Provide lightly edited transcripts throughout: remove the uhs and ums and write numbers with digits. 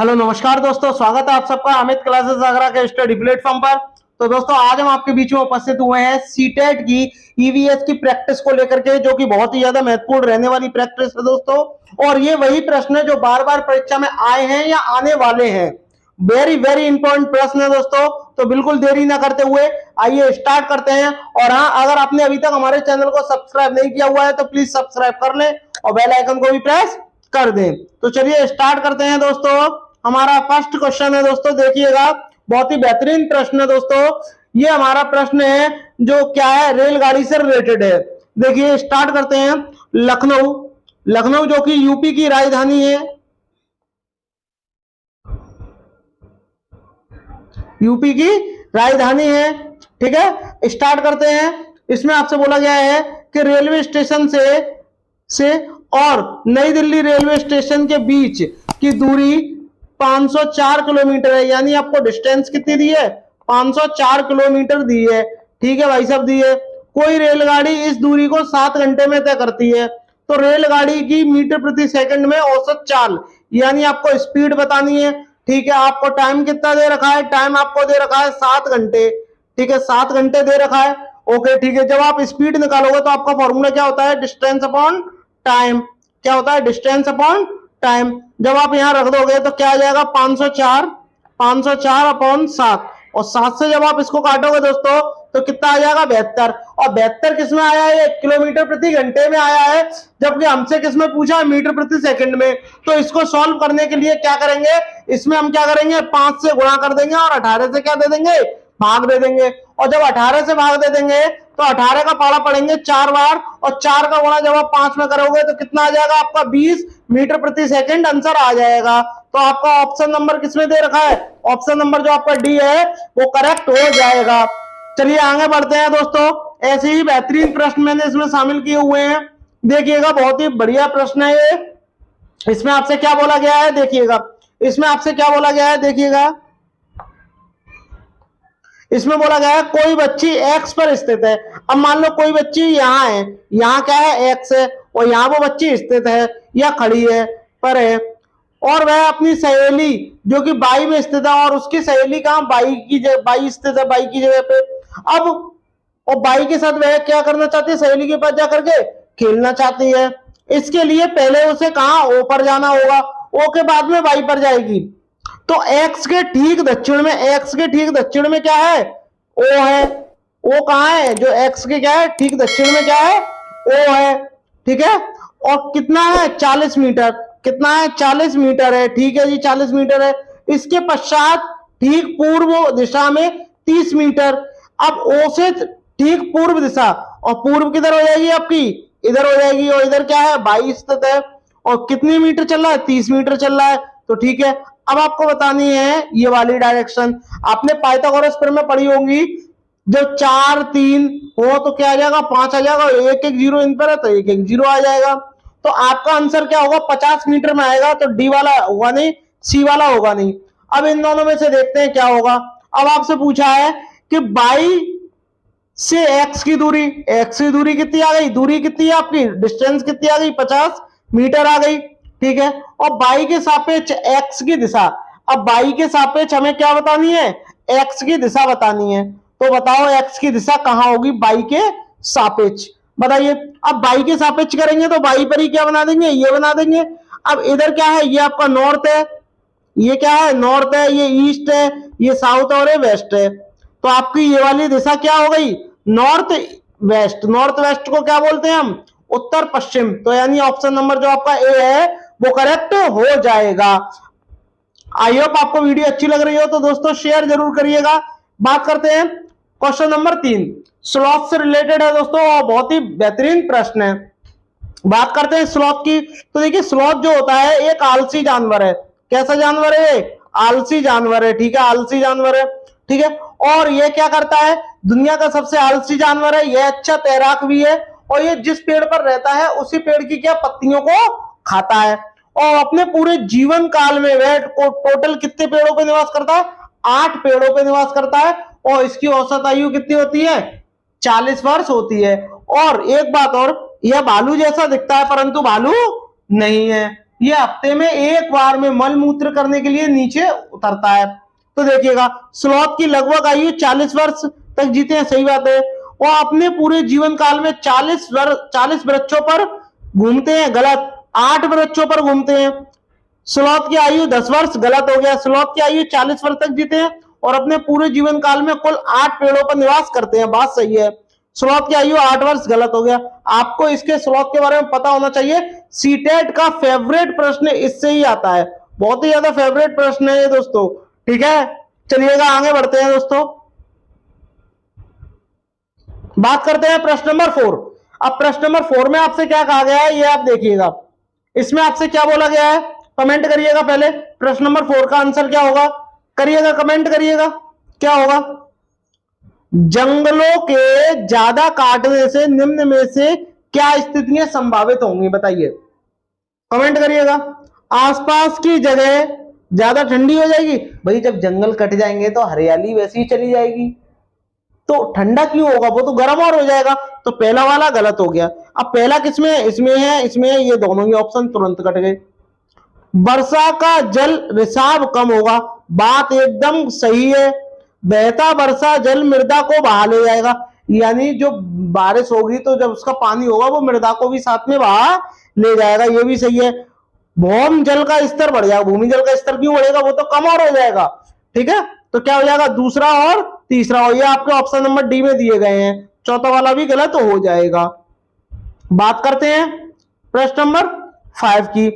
Hello नमस्कार दोस्तों, स्वागत है आप सबका अमित क्लासेस आगरा के स्टडी प्लेटफॉर्म पर। तो दोस्तों आज हम आपके बीच में उपस्थित हुए हैं सीटेट की ईवीएस की प्रैक्टिस को लेकर के, जो कि बहुत ही ज्यादा महत्वपूर्ण रहने वाली प्रैक्टिस है दोस्तों। और ये वही प्रश्न है जो बार बार परीक्षा में आए हैं या आने वाले हैं। वेरी वेरी इंपॉर्टेंट प्रश्न है दोस्तों। तो बिल्कुल देरी ना करते हुए आइए स्टार्ट करते हैं। और हाँ, अगर आपने अभी तक हमारे चैनल को सब्सक्राइब नहीं किया हुआ है तो प्लीज सब्सक्राइब कर लें और बेल आइकन को भी प्रेस कर दें। तो चलिए स्टार्ट करते हैं दोस्तों। हमारा फर्स्ट क्वेश्चन है दोस्तों, देखिएगा बहुत ही बेहतरीन प्रश्न है दोस्तों। ये हमारा प्रश्न है जो क्या है, रेलगाड़ी से रिलेटेड है। देखिए स्टार्ट करते हैं। लखनऊ, लखनऊ जो कि यूपी की राजधानी है, यूपी की राजधानी है। ठीक है, स्टार्ट करते हैं। इसमें आपसे बोला गया है कि रेलवे स्टेशन से और नई दिल्ली रेलवे स्टेशन के बीच की दूरी 504 किलोमीटर है। यानी आपको डिस्टेंस कितनी दी है? 504 किलोमीटर दी है। ठीक है भाई साहब, दी है। कोई रेलगाड़ी इस दूरी को 7 घंटे में तय करती है। तो रेलगाड़ी की मीटर प्रति सेकंड में औसत चाल, यानी आपको स्पीड बतानी है। ठीक है, आपको टाइम कितना दे रखा है? टाइम आपको दे रखा है 7 घंटे। ठीक है, 7 घंटे दे रखा है। ओके ठीक है, जब आप स्पीड निकालोगे तो आपका फॉर्मूला क्या होता है? Distance upon time. क्या होता है? Distance upon time. जब आप यहां रख दोगे तो क्या आ जाएगा? 504 अपॉन 7। और 7 से जब आप इसको काटोगे दोस्तों तो कितना आ जाएगा? 72। और 72 किसमें आया है? किलोमीटर प्रति घंटे में आया है, जबकि हमसे किसमें पूछा है? मीटर प्रति सेकंड में। तो इसको सॉल्व करने के लिए क्या करेंगे? इसमें हम क्या करेंगे? 5 से गुणा कर देंगे और 18 से क्या दे देंगे? भाग दे देंगे। और जब 18 से भाग दे देंगे तो 18 का पारा पड़ेंगे 4 बार, और 4 का गुणा जब आप 5 में करोगे तो कितना आ जाएगा? आपका 20 मीटर प्रति सेकंड आंसर आ जाएगा। तो आपका ऑप्शन नंबर किसमें दे रखा है? ऑप्शन नंबर जो आपका डी है वो करेक्ट हो जाएगा। चलिए आगे बढ़ते हैं दोस्तों। ऐसे ही बेहतरीन प्रश्न मैंने इसमें शामिल किए हुए हैं। देखिएगा बहुत ही बढ़िया प्रश्न है ये। इसमें आपसे क्या बोला गया है? देखिएगा इसमें आपसे क्या बोला गया है, देखिएगा। इसमें बोला गया है कोई बच्ची एक्स पर स्थित है। अब मान लो कोई बच्ची यहाँ है, यहाँ क्या है? एक्स है, और यहाँ वो बच्ची स्थित है या खड़ी है, पर है। और वह अपनी सहेली जो कि बाई में स्थित है, और उसकी सहेली कहाँ? बाई स्थित है, बाई की जगह पे। अब और बाई के साथ वह क्या करना चाहती है? सहेली के पास जाकर के खेलना चाहती है। इसके लिए पहले उसे कहाँ? ओ पर जाना होगा, ओ के बाद में बाई पर जाएगी। तो x के ठीक दक्षिण में, x के ठीक दक्षिण में क्या है? O है। O कहाँ है? जो x के क्या है? ठीक दक्षिण में क्या है? O है। ठीक है, और कितना है? 40 मीटर। कितना है? 40 मीटर है। ठीक है जी, 40 मीटर है। इसके पश्चात ठीक पूर्व दिशा में 30 मीटर। अब O से ठीक पूर्व दिशा, और पूर्व किधर हो जाएगी आपकी? इधर हो जाएगी। और इधर क्या है? 22 स्थित है। और कितनी मीटर चल रहा है? 30 मीटर चल रहा है। तो ठीक है, अब आपको बतानी है ये वाली डायरेक्शन। आपने पाइथागोरस में पढ़ी होंगी, जब 4 3 हो तो क्या आ जाएगा? 5 आ जाएगा। 1 1 0 इन पर है तो 1 1 0 आ जाएगा। तो आपका आंसर क्या होगा? 50 मीटर में आएगा। तो डी वाला होगा नहीं, सी वाला होगा नहीं। अब इन दोनों में से देखते हैं क्या होगा। अब आपसे पूछा है कि बाई से एक्स की दूरी, एक्स की दूरी कितनी आ गई? दूरी कितनी है आपकी? डिस्टेंस कितनी आ गई? 50 मीटर आ गई। ठीक है, और बाई के सापेक्ष एक्स की दिशा। अब बाई के सापेक्ष हमें क्या बतानी है? एक्स की दिशा बतानी है। तो बताओ एक्स की दिशा कहां होगी? बाई के सापेक्ष। बताइए। अब बाई के सापेक्ष करेंगे तो बाई पर ही क्या बना देंगे? ये बना देंगे। अब इधर क्या है? ये आपका नॉर्थ है, ये क्या है? नॉर्थ है, ये ईस्ट है, ये साउथ और ये वेस्ट है। तो आपकी ये वाली दिशा क्या हो गई? North west. नॉर्थ वेस्ट को क्या बोलते हैं हम? उत्तर पश्चिम। तो यानी ऑप्शन नंबर जो आपका ए है वो करेक्ट हो जाएगा। आई होप आपको वीडियो अच्छी लग रही हो तो दोस्तों शेयर जरूर करिएगा। बात करते हैं क्वेश्चन नंबर 3, स्लॉथ से रिलेटेड है दोस्तों, और बहुत ही बेहतरीन प्रश्न है। बात करते हैं स्लॉथ की। तो देखिए स्लॉथ जो होता है एक आलसी जानवर है। कैसा जानवर है? आलसी जानवर है। ठीक है, आलसी जानवर है। ठीक है, और ये क्या करता है? दुनिया का सबसे आलसी जानवर है। यह अच्छा तैराक भी है, और ये जिस पेड़ पर रहता है उसी पेड़ की क्या पत्तियों को खाता है। और अपने पूरे जीवन काल में वह टोटल कितने पेड़ों पे निवास करता है? 8 पेड़ों पे निवास करता है। और इसकी औसत आयु कितनी होती है? 40 वर्ष होती है। और एक बात और, यह भालू जैसा दिखता है परंतु भालू नहीं है। ये हफ्ते में एक बार में मल मूत्र करने के लिए नीचे उतरता है। तो देखिएगा, स्लॉथ की लगभग आयु 40 वर्ष तक जीते हैं, सही बात है। और अपने पूरे जीवन काल में 40 वृक्षों पर घूमते हैं, गलत। 8 वृक्षों पर घूमते हैं। स्लॉथ की आयु 10 वर्ष, गलत हो गया। स्लॉथ की आयु 40 वर्ष तक जीते हैं और अपने पूरे जीवन काल में कुल 8 पेड़ों पर निवास करते हैं, बात सही है। स्लॉथ की आयु 8 वर्ष, गलत हो गया। आपको इसके स्लॉथ के बारे में पता होना चाहिए। सीटेट का फेवरेट प्रश्न इससे ही आता है, बहुत ही ज्यादा फेवरेट प्रश्न है ये दोस्तों, ठीक है। चलिएगा आगे बढ़ते हैं दोस्तों, बात करते हैं प्रश्न नंबर 4। अब प्रश्न नंबर 4 में आपसे क्या कहा गया है ये आप देखिएगा। इसमें आपसे क्या बोला गया है, कमेंट करिएगा। पहले प्रश्न नंबर 4 का आंसर क्या होगा, करिएगा, कमेंट करिएगा, क्या होगा। जंगलों के ज्यादा काटने से निम्न में से क्या स्थितियां संभावित होंगी, बताइए, कमेंट करिएगा। आसपास की जगह ज्यादा ठंडी हो जाएगी, भाई जब जंगल कट जाएंगे तो हरियाली वैसी ही चली जाएगी, तो ठंडा क्यों होगा, वो तो गर्म और हो जाएगा। तो पहला वाला गलत हो गया। अब पहला किसमें है, इसमें है, इसमें है, ये दोनों ही ऑप्शन तुरंत कट गए। वर्षा का जल रिसाव कम होगा, बात एकदम सही है। बहता वर्षा जल मृदा को बहा ले जाएगा, यानी जो बारिश होगी तो जब उसका पानी होगा वो मृदा को भी साथ में बहा ले जाएगा, ये भी सही है। भौम जल का स्तर बढ़ जाएगा, भूमि जल का स्तर क्यों बढ़ेगा, वो तो कम और हो जाएगा, ठीक है। तो क्या हो जाएगा, दूसरा और तीसरा, और ये आपके ऑप्शन नंबर डी में दिए गए हैं। चौथा वाला भी गलत हो जाएगा। बात करते हैं प्रश्न नंबर 5 की।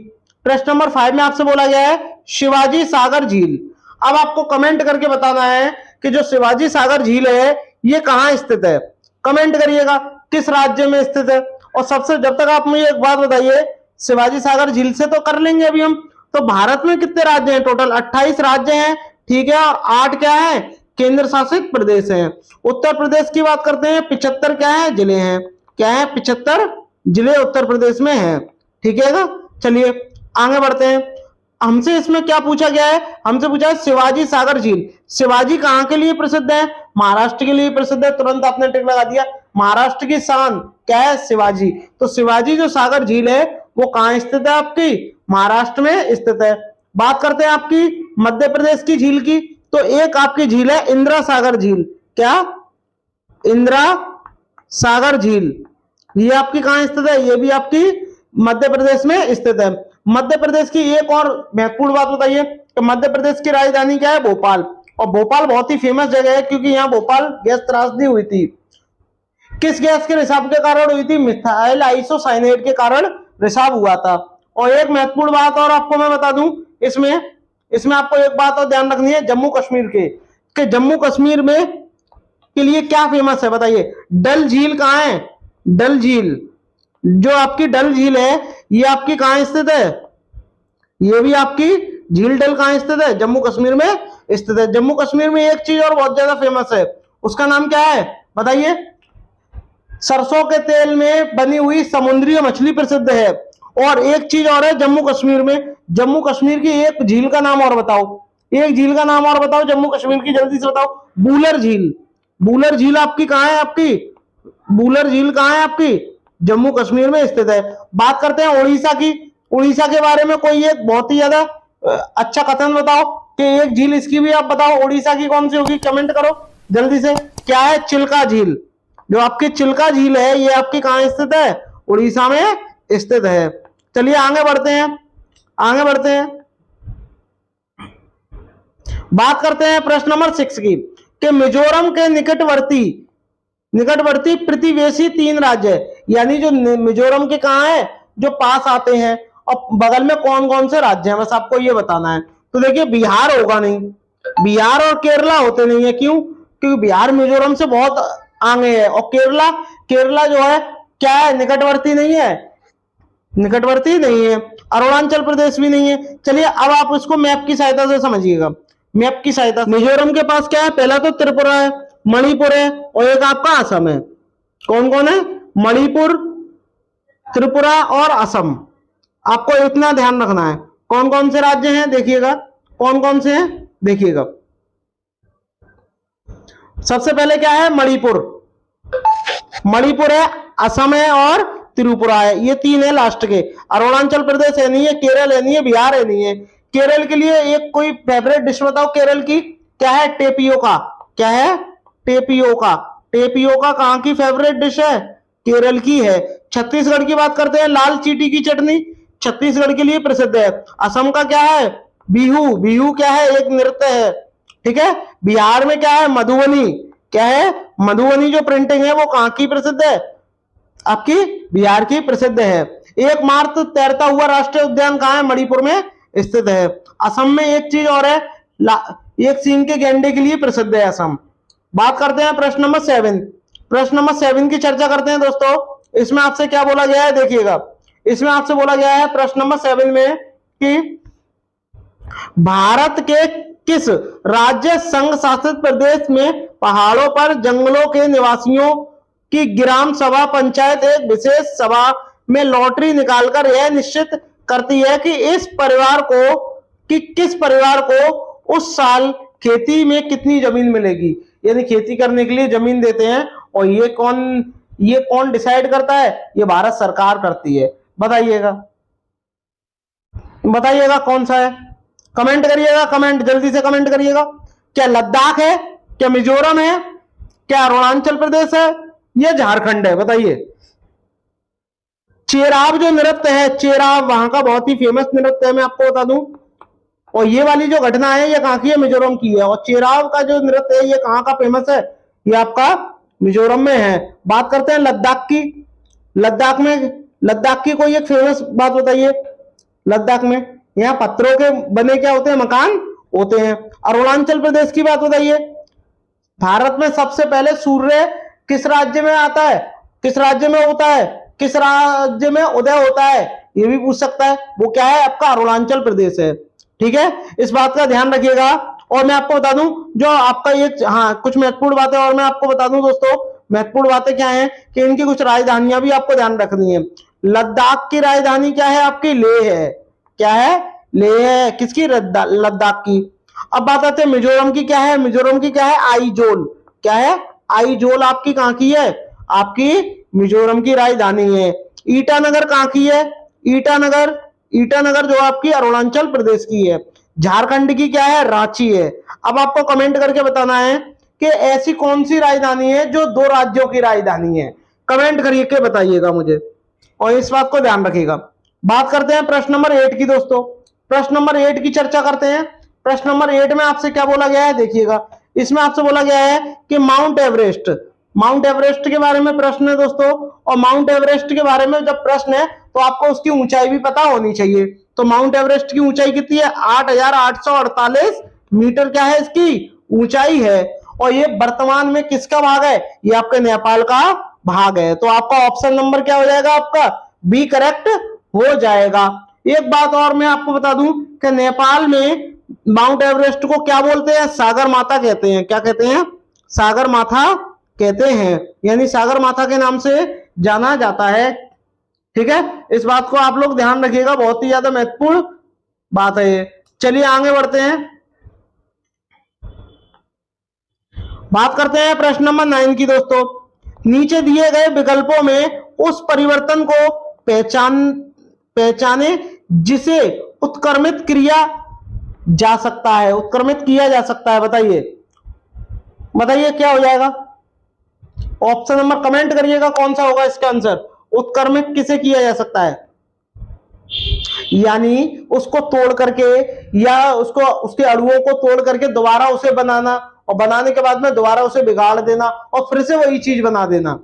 प्रश्न नंबर 5 में आपसे बोला गया है शिवाजी सागर झील। अब आपको कमेंट करके बताना है कि जो शिवाजी सागर झील है ये कहां स्थित है, कमेंट करिएगा, किस राज्य में स्थित है। और सबसे, जब तक आप मुझे एक बात बताइए, शिवाजी सागर झील से तो कर लेंगे अभी हम, तो भारत में कितने राज्य हैं, टोटल 28 राज्य हैं, ठीक है। और 8 क्या है, केंद्र शासित प्रदेश हैं। उत्तर प्रदेश की बात करते हैं, 75 क्या है, जिले हैं, क्या है, 75 जिले उत्तर प्रदेश में हैं, ठीक है ना। चलिए आगे बढ़ते हैं। हमसे इसमें क्या पूछा गया है, हमसे पूछा है शिवाजी सागर झील, शिवाजी कहां के लिए प्रसिद्ध है, महाराष्ट्र के लिए प्रसिद्ध है। तुरंत आपने टिक लगा दिया, महाराष्ट्र की शान क्या है, शिवाजी। तो शिवाजी जो सागर झील है वो कहां स्थित है, आपकी महाराष्ट्र में स्थित है। बात करते हैं आपकी मध्य प्रदेश की झील की, तो एक आपकी झील है इंदिरा सागर झील, क्या, इंदिरा सागर झील, ये आपकी कहां स्थित है, ये भी आपकी मध्य प्रदेश में स्थित है। मध्य प्रदेश की एक और महत्वपूर्ण बात बताइए कि मध्य प्रदेश की राजधानी क्या है, भोपाल। और भोपाल बहुत ही फेमस जगह है क्योंकि यहाँ भोपाल गैस त्रासदी हुई थी। किस गैस के रिसाव के कारण हुई थी, मिथाइल आइसोसाइनेट के कारण रिसाव हुआ था। और एक महत्वपूर्ण बात और आपको मैं बता दूं, इसमें आपको एक बात और ध्यान रखनी है, जम्मू कश्मीर के जम्मू कश्मीर में के लिए क्या फेमस है, बताइए। डल झील कहां है, डल झील, जो आपकी डल झील है ये आपकी कहां स्थित है, ये भी आपकी झील डल कहां स्थित है, जम्मू कश्मीर में स्थित है। जम्मू कश्मीर में एक चीज और बहुत ज्यादा फेमस है, उसका नाम क्या है, बताइए। सरसों के तेल में बनी हुई समुद्री मछली प्रसिद्ध है। और एक चीज और है जम्मू कश्मीर में, जम्मू कश्मीर की एक झील का नाम और बताओ, एक झील का नाम और बताओ जम्मू कश्मीर की, जल्दी से बताओ। बूलर झील, बूलर झील आपकी कहां है, आपकी बूलर झील कहां है, आपकी जम्मू कश्मीर में स्थित है। बात करते हैं उड़ीसा की, उड़ीसा के बारे में कोई एक बहुत ही ज्यादा अच्छा कथन बताओ कि एक झील इसकी भी आप बताओ, उड़ीसा की कौन सी होगी, कमेंट करो जल्दी से। क्या है, चिल्का झील, जो आपकी चिल्का झील है ये आपकी कहां स्थित है, उड़ीसा में स्थित है। चलिए आगे बढ़ते हैं, आगे बढ़ते हैं। बात करते हैं प्रश्न नंबर 6 की कि मिजोरम के निकटवर्ती प्रतिवेशी 3 राज्य है, यानी जो मिजोरम के कहां है, जो पास आते हैं, और बगल में कौन कौन से राज्य हैं, बस आपको ये बताना है। तो देखिए बिहार होगा नहीं, बिहार और केरला होते नहीं है, क्यों, क्योंकि बिहार मिजोरम से बहुत आगे है। और केरला जो है क्या है, निकटवर्ती नहीं है, निकटवर्ती नहीं है। अरुणाचल प्रदेश भी नहीं है। चलिए अब आप इसको मैप की सहायता से समझिएगा, मैप की सहायता। मिजोरम के पास क्या है, पहला तो त्रिपुरा है, मणिपुर है, और एक आपका असम है। कौन कौन है, मणिपुर, त्रिपुरा और असम। आपको इतना ध्यान रखना है। कौन कौन से राज्य हैं देखिएगा, कौन कौन से हैं देखिएगा। सबसे पहले क्या है, मणिपुर, मणिपुर है, असम है और त्रिपुरा है। ये 3 है लास्ट के। अरुणाचल प्रदेश है नहीं है, केरल है नहीं है, बिहार है नहीं है। केरल के लिए एक कोई फेवरेट डिश बताओ केरल की। क्या है? टेपियोका। क्या है? टेपियोका। टेपियोका कहां की फेवरेट डिश है? केरल की है। छत्तीसगढ़ की बात करते हैं, लाल चीटी की चटनी छत्तीसगढ़ के लिए प्रसिद्ध है। असम का क्या है? बिहू। बिहू क्या है? एक नृत्य है। ठीक है। बिहार में क्या है? मधुबनी। क्या है? मधुबनी जो प्रिंटिंग है वो कहां की प्रसिद्ध है? आपकी बिहार की प्रसिद्ध है। एकमात्र तैरता हुआ राष्ट्रीय उद्यान कहां है? मणिपुर में स्थित है। असम में एक चीज और है, एक सींग के गैंडे के लिए प्रसिद्ध है असम। बात करते हैं प्रश्न नंबर 7। प्रश्न नंबर 7 की चर्चा करते हैं दोस्तों। इसमें आपसे क्या बोला गया है देखिएगा। इसमें आपसे बोला गया है प्रश्न नंबर 7 में कि भारत के किस राज्य संघ शासित प्रदेश में पहाड़ों पर जंगलों के निवासियों की ग्राम सभा पंचायत एक विशेष सभा में लॉटरी निकालकर यह निश्चित करती है कि किस परिवार को उस साल खेती में कितनी जमीन मिलेगी। यानी खेती करने के लिए जमीन देते हैं और ये कौन डिसाइड करता है? ये भारत सरकार करती है। बताइएगा कौन सा है? कमेंट करिएगा, कमेंट जल्दी से कमेंट करिएगा। क्या लद्दाख है? क्या मिजोरम है? क्या अरुणाचल प्रदेश है? या झारखंड है? बताइए। चेराव जो नृत्य है, चेराव वहां का बहुत ही फेमस नृत्य है, मैं आपको बता दूं। और ये वाली जो घटना है ये कहां की है? मिजोरम की है। और चेराव का जो नृत्य है ये कहां का फेमस है? ये आपका मिजोरम में है। बात करते हैं लद्दाख की। लद्दाख की कोई एक फेमस बात बताइए। लद्दाख में यहाँ पत्थरों के बने क्या होते हैं? मकान होते हैं। अरुणाचल प्रदेश की बात बताइए। भारत में सबसे पहले सूर्य किस राज्य में आता है? किस राज्य में होता है? किस राज्य में उदय होता है? ये भी पूछ सकता है। वो क्या है? आपका अरुणाचल प्रदेश है। ठीक है, इस बात का ध्यान रखिएगा। और मैं आपको बता दूं जो आपका ये कुछ महत्वपूर्ण बातें और मैं आपको बता दूं दोस्तों। महत्वपूर्ण बातें क्या हैं कि इनकी कुछ राजधानियां भी आपको ध्यान रखनी है। लद्दाख की राजधानी क्या है? आपकी लेह है। क्या है? लेह है। किसकी? लद्दाख की। अब बात आते हैं मिजोरम की। क्या है? मिजोरम की क्या है? आइजोल। क्या है? आइजोल आपकी कहां की है? आपकी मिजोरम की राजधानी है। ईटानगर कहां की है? ईटानगर जो आपकी अरुणाचल प्रदेश की है। झारखंड की क्या है? रांची है। अब आपको कमेंट करके बताना है कि ऐसी कौन सी राजधानी है जो 2 राज्यों की राजधानी है। कमेंट करके बताइएगा मुझे और इस बात को ध्यान रखिएगा। बात करते हैं प्रश्न नंबर 8 की दोस्तों। प्रश्न नंबर 8 की चर्चा करते हैं। प्रश्न नंबर 8 में आपसे क्या बोला गया है देखिएगा। इसमें आपसे बोला गया है कि माउंट एवरेस्ट के बारे में प्रश्न है दोस्तों। और माउंट एवरेस्ट के बारे में जब प्रश्न है तो आपको उसकी ऊंचाई भी पता होनी चाहिए। तो माउंट एवरेस्ट की ऊंचाई कितनी है? 8,848 मीटर क्या है इसकी ऊंचाई है। और ये वर्तमान में किसका भाग है? ये आपके नेपाल का भाग है। तो आपका ऑप्शन नंबर क्या हो जाएगा? आपका बी करेक्ट हो जाएगा। एक बात और मैं आपको बता दूं कि नेपाल में माउंट एवरेस्ट को क्या बोलते हैं? सागर माता कहते हैं। क्या कहते हैं? सागर माता कहते हैं। यानी सागर माता के नाम से जाना जाता है। ठीक है, इस बात को आप लोग ध्यान रखिएगा, बहुत ही ज्यादा महत्वपूर्ण बात है। चलिए आगे बढ़ते हैं। बात करते हैं प्रश्न नंबर 9 की दोस्तों। नीचे दिए गए विकल्पों में उस परिवर्तन को पहचाने जिसे उत्क्रमित किया जा सकता है। बताइए क्या हो जाएगा? ऑप्शन नंबर कमेंट करिएगा कौन सा होगा इसका आंसर। उत्क्रमित किसे किया जा सकता है? यानी उसको तोड़ करके या उसके अणुओं को तोड़ करके दोबारा उसे बनाना और बनाने के बाद में दोबारा उसे बिगाड़ देना और फिर से वही चीज बना देना।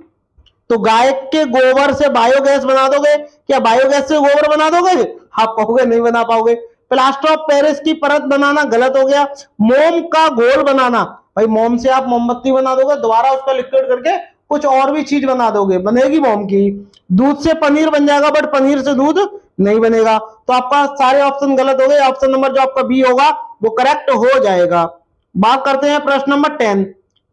तो गाय के गोबर से बायोगैस बना दोगे? क्या बायोगैस से गोबर बना दोगे? आप कहोगे नहीं बना पाओगे। प्लास्टर ऑफ पेरिस की परत बनाना गलत हो गया। मोम का घोल बनाना, भाई मोम से आप मोमबत्ती बना दोगे, दोबारा उसका लिक्विड करके कुछ और भी चीज बना दोगे, बनेगी मोम की। दूध से पनीर बन जाएगा बट पनीर से दूध नहीं बनेगा। तो आपका सारे ऑप्शन गलत हो गए। ऑप्शन नंबर जो आपका बी होगा वो करेक्ट हो जाएगा। बात करते हैं प्रश्न नंबर 10।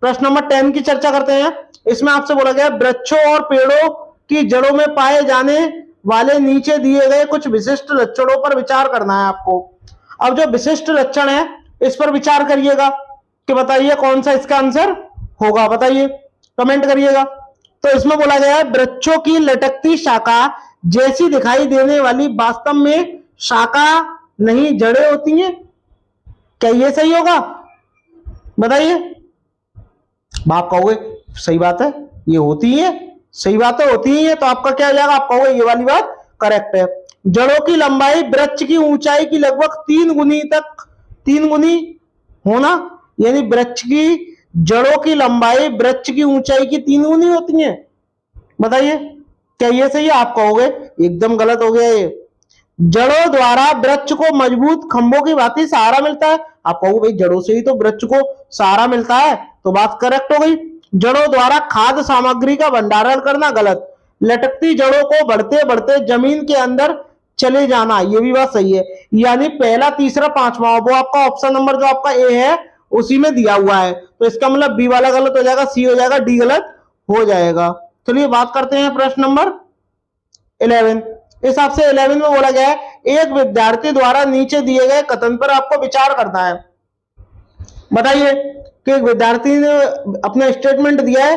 प्रश्न नंबर 10 की चर्चा करते हैं। इसमें आपसे बोला गया वृक्षों और पेड़ों की जड़ों में पाए जाने वाले नीचे दिए गए कुछ विशिष्ट लक्षणों पर विचार करना है आपको। अब जो विशिष्ट लक्षण है इस पर विचार करिएगा कि बताइए कौन सा इसका आंसर होगा। बताइए, कमेंट करिएगा। तो इसमें बोला गया है वृक्षों की लटकती शाखा जैसी दिखाई देने वाली वास्तव में शाखा नहीं जड़ें होती हैं। क्या ये सही होगा? बताइए। आप कहोगे सही बात है, ये होती है, सही बात है, होती ही है। तो आपका क्या हो जाएगा? आप कहोगे ये वाली बात करेक्ट है। जड़ों की लंबाई वृक्ष की ऊंचाई की लगभग 3 गुनी होना, यानी वृक्ष की जड़ों की लंबाई वृक्ष की ऊंचाई की 3 गुनी होती है। बताइए क्या ये सही है? आप कहोगे एकदम गलत हो गया ये। जड़ों द्वारा वृक्ष को मजबूत खंभों की भांति सहारा मिलता है। आप कहोगे भाई जड़ों से ही तो वृक्ष को सहारा मिलता है, तो बात करेक्ट हो गई। जड़ों द्वारा खाद्य सामग्री का भंडारण करना, गलत। लटकती जड़ों को बढ़ते बढ़ते जमीन के अंदर चले जाना, ये भी बात सही है। यानी पहला, तीसरा, पांचवा, वो आपका ऑप्शन नंबर जो आपका ए है उसी में दिया हुआ है। तो इसका मतलब बी वाला गलत हो जाएगा, सी हो जाएगा, डी गलत हो जाएगा। चलिए बात करते हैं प्रश्न नंबर 11। इस हिसाब से 11 में बोला गया है एक विद्यार्थी द्वारा नीचे दिए गए कथन पर आपको विचार करना है। बताइए कि एक विद्यार्थी ने अपना स्टेटमेंट दिया है,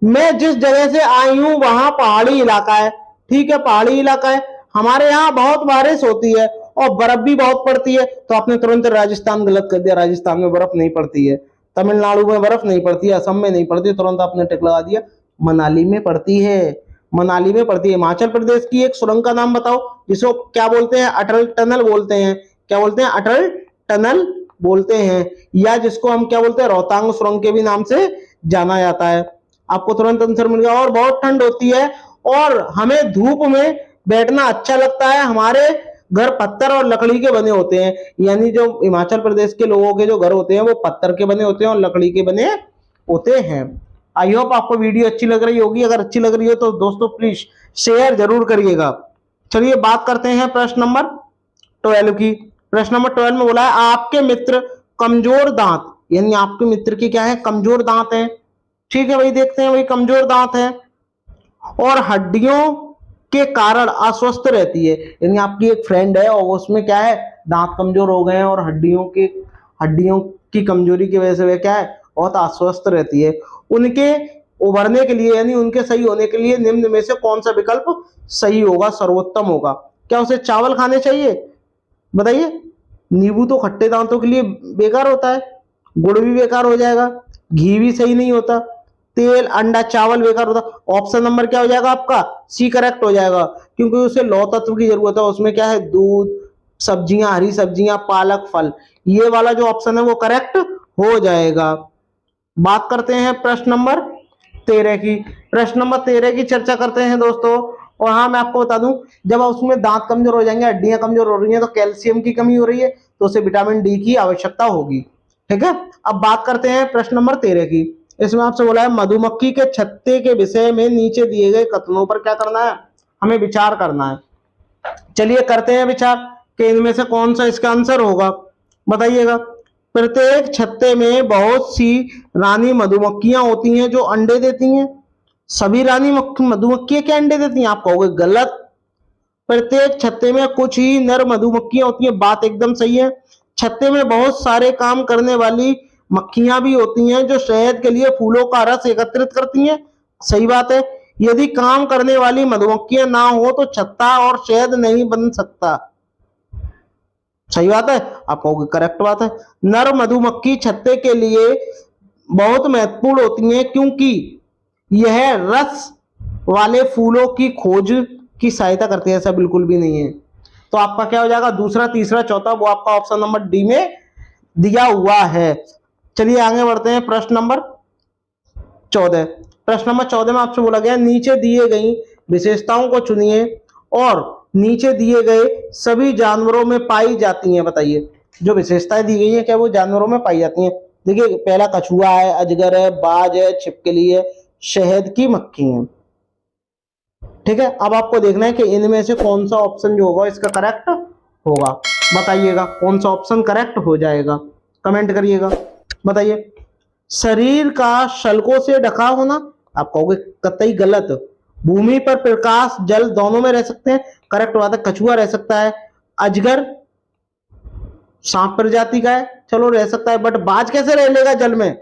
मैं जिस जगह से आई हूं वहां पहाड़ी इलाका है। ठीक है, पहाड़ी इलाका है, हमारे यहाँ बहुत बारिश होती है और बर्फ भी बहुत पड़ती है। तो आपने तुरंत राजस्थान गलत कर दिया, राजस्थान में बर्फ नहीं पड़ती है, तमिलनाडु में बर्फ नहीं पड़ती है, असम में नहीं पड़ती, तुरंत आपने टिक लगा दिया। मनाली में पड़ती है, मनाली में पड़ती है। हिमाचल प्रदेश की एक सुरंग का नाम बताओ जिसको क्या बोलते हैं? अटल टनल बोलते हैं। क्या बोलते हैं? अटल टनल बोलते हैं। या जिसको हम क्या बोलते हैं? रोहतांग सुरंग के भी नाम से जाना जाता है। आपको तुरंत आंसर मिल गया। और बहुत ठंड होती है और हमें धूप में बैठना अच्छा लगता है। हमारे घर पत्थर और लकड़ी के बने होते हैं, यानी जो हिमाचल प्रदेश के लोगों के जो घर होते हैं वो पत्थर के बने होते हैं और लकड़ी के बने होते हैं। आई होप आपको वीडियो अच्छी लग रही होगी। अगर अच्छी लग रही हो तो दोस्तों प्लीज शेयर जरूर करिएगा। चलिए बात करते हैं प्रश्न नंबर 12 की। प्रश्न नंबर 12 में बोला है आपके मित्र कमजोर दांत, यानी आपके मित्र के क्या है? कमजोर दांत हैं। ठीक है भाई, देखते हैं भाई, कमजोर दांत हैं और हड्डियों के कारण अस्वस्थ रहती है। यानी आपकी एक फ्रेंड है और उसमें क्या है? दांत कमजोर हो गए हैं और हड्डियों की कमजोरी की वजह से वह क्या है? बहुत अस्वस्थ रहती है। उनके उभरने के लिए, यानी उनके सही होने के लिए निम्न में से कौन सा विकल्प सही होगा, सर्वोत्तम होगा? क्या उसे चावल खाने चाहिए? बताइए। नींबू तो खट्टे दांतों के लिए बेकार होता है, गुड़ भी बेकार हो जाएगा, घी भी सही नहीं होता, तेल, अंडा, चावल बेकार होता। ऑप्शन नंबर क्या हो जाएगा आपका? सी करेक्ट हो जाएगा, क्योंकि उसे लौह तत्व की जरूरत है। उसमें क्या है? दूध, सब्जियां, हरी सब्जियां, पालक, फल। ये वाला जो ऑप्शन है वो करेक्ट हो जाएगा। बात करते हैं प्रश्न नंबर 13 की। प्रश्न नंबर 13 की चर्चा करते हैं दोस्तों। और हाँ, मैं आपको बता दूं, जब उसमें दांत कमजोर हो जाएंगे, हड्डियां कमजोर हो रही हैं, तो कैल्शियम की कमी हो रही है, तो उसे विटामिन डी की आवश्यकता होगी। ठीक है, अब बात करते हैं प्रश्न नंबर 13 की। इसमें आपसे बोला है मधुमक्खी के छत्ते के विषय में नीचे दिए गए कथनों पर क्या करना है? हमें विचार करना है। चलिए करते हैं विचार कि इनमें से कौन सा इसका आंसर होगा। बताइएगा। प्रत्येक छत्ते में बहुत सी रानी मधुमक्खियां होती हैं जो अंडे देती हैं। सभी रानी मधुमक्खियां क्या अंडे देती हैं? आप कहोगे गलत। प्रत्येक छत्ते में कुछ ही नर मधुमक्खियां होती हैं, बात एकदम सही है। छत्ते में बहुत सारे काम करने वाली मक्खियां भी होती हैं जो शहद के लिए फूलों का रस एकत्रित करती हैं, सही बात है। यदि काम करने वाली मधुमक्खियां ना हो तो छत्ता और शहद नहीं बन सकता, सही बात है। आप कहोगे करेक्ट बात है। नर मधुमक्खी छत्ते के लिए बहुत महत्वपूर्ण होती हैं क्योंकि यह रस वाले फूलों की खोज की सहायता करती है। ऐसा बिल्कुल भी नहीं है। तो आपका क्या हो जाएगा? दूसरा, तीसरा, चौथा, वो आपका ऑप्शन नंबर डी में दिया हुआ है। चलिए आगे बढ़ते हैं। प्रश्न नंबर 14। प्रश्न नंबर 14 में आपसे बोला गया नीचे दिए गई विशेषताओं को चुनिए और नीचे दिए गए सभी जानवरों में पाई जाती हैं। बताइए जो विशेषताएं दी गई हैं क्या वो जानवरों में पाई जाती हैं? देखिए पहला कछुआ है, अजगर है, बाज है, छिपकली है, शहद की मक्खी है। ठीक है, अब आपको देखना है कि इनमें से कौन सा ऑप्शन जो होगा इसका करेक्ट होगा। बताइएगा कौन सा ऑप्शन करेक्ट हो जाएगा, कमेंट करिएगा। बताइए। शरीर का शल्कों से ढका होना, आप कहोगे कतई गलत। भूमि पर प्रकाश जल दोनों में रह सकते हैं, करेक्ट बात है। कछुआ रह सकता है, अजगर सांप प्रजाति का है, चलो रह सकता है, बट बाज कैसे रह लेगा जल में?